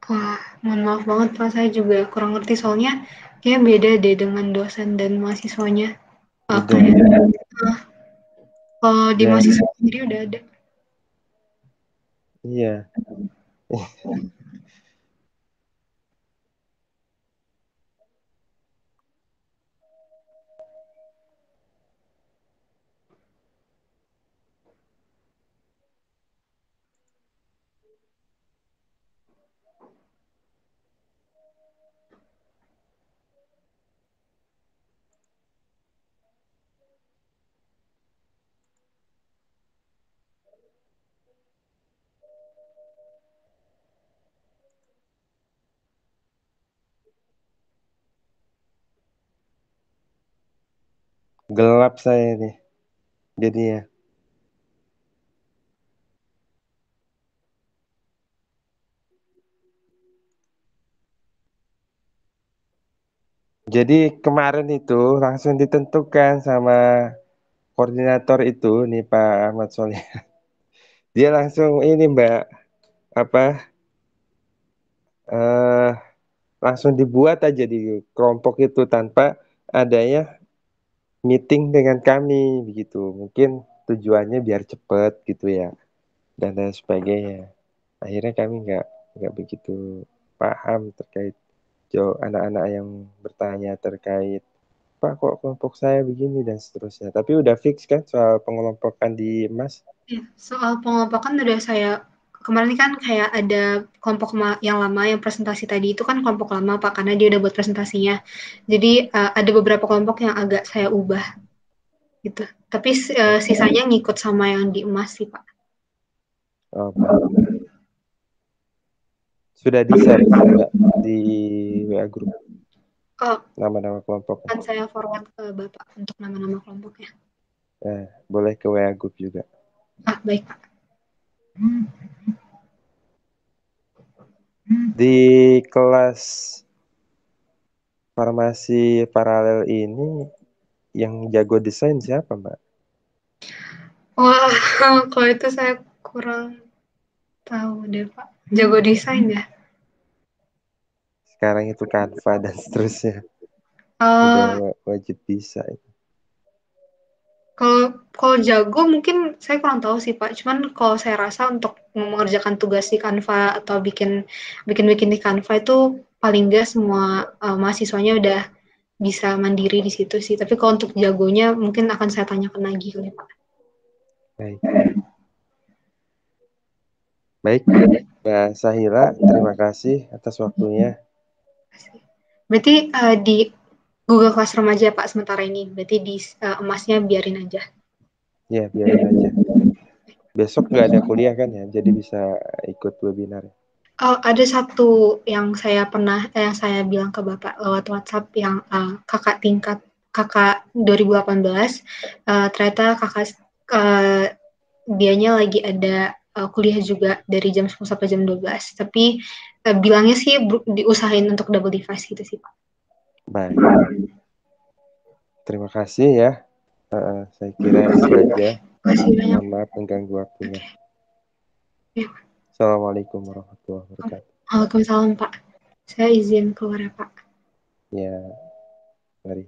Wah, mohon maaf banget Pak, saya juga kurang ngerti soalnya kayak beda deh dengan dosen dan mahasiswanya. Beda. Kalau di Dan mahasiswa sendiri udah ada. iya. Gelap saya nih. Jadinya. Jadi kemarin itu langsung ditentukan sama koordinator itu nih Pak Ahmad Soleh. Dia langsung ini Mbak apa eh langsung dibuat aja di kelompok itu tanpa adanya meeting dengan kami begitu. Mungkin tujuannya biar cepet gitu ya dan lain sebagainya. Akhirnya kami nggak begitu paham terkait anak-anak yang bertanya terkait Pak kok kelompok saya begini dan seterusnya. Tapi udah fix kan soal pengelompokan di Mas? Ya, soal pengelompokan udah saya kemarin kan kayak ada kelompok yang lama yang presentasi tadi itu kan kelompok lama Pak karena dia udah buat presentasinya. Jadi ada beberapa kelompok yang agak saya ubah gitu. Tapi sisanya ngikut sama yang di emas sih Pak. Oh, sudah di-share Mbak di WA group. Oh, nama-nama kelompok. Kan saya forward ke Bapak untuk nama-nama kelompoknya. Boleh ke WA group juga. Baik Pak. Di kelas farmasi paralel ini yang jago desain siapa Mbak? Wah, kalau itu saya kurang tahu deh Pak. Jago desain ya? Sekarang itu Canva dan seterusnya. Udah wajib bisa itu. Kalau jago mungkin saya kurang tahu sih Pak. Cuman kalau saya rasa untuk mengerjakan tugas di Canva atau bikin di Canva itu paling nggak semua mahasiswanya udah bisa mandiri di situ sih. Tapi kalau untuk jagonya mungkin akan saya tanyakan lagi kali Pak. Baik, Mbak Sahila, terima kasih atas waktunya. Berarti di Google Classroom aja Pak sementara ini. Berarti di emasnya biarin aja. Ya, biarin aja. Besok nggak ada kuliah kan ya, jadi bisa ikut webinar. Ada satu yang saya bilang ke Bapak lewat WhatsApp yang kakak 2018. Ternyata kakak dianya lagi ada kuliah juga dari jam 10 sampai jam 12. Tapi bilangnya sih diusahain untuk double device gitu sih Pak. Baik. Terima kasih ya. Saya kira itu aja. Mohon maaf mengganggu waktunya. Assalamualaikum warahmatullahi wabarakatuh. Waalaikumsalam Pak. Saya izin keluar ya Pak. Ya, mari.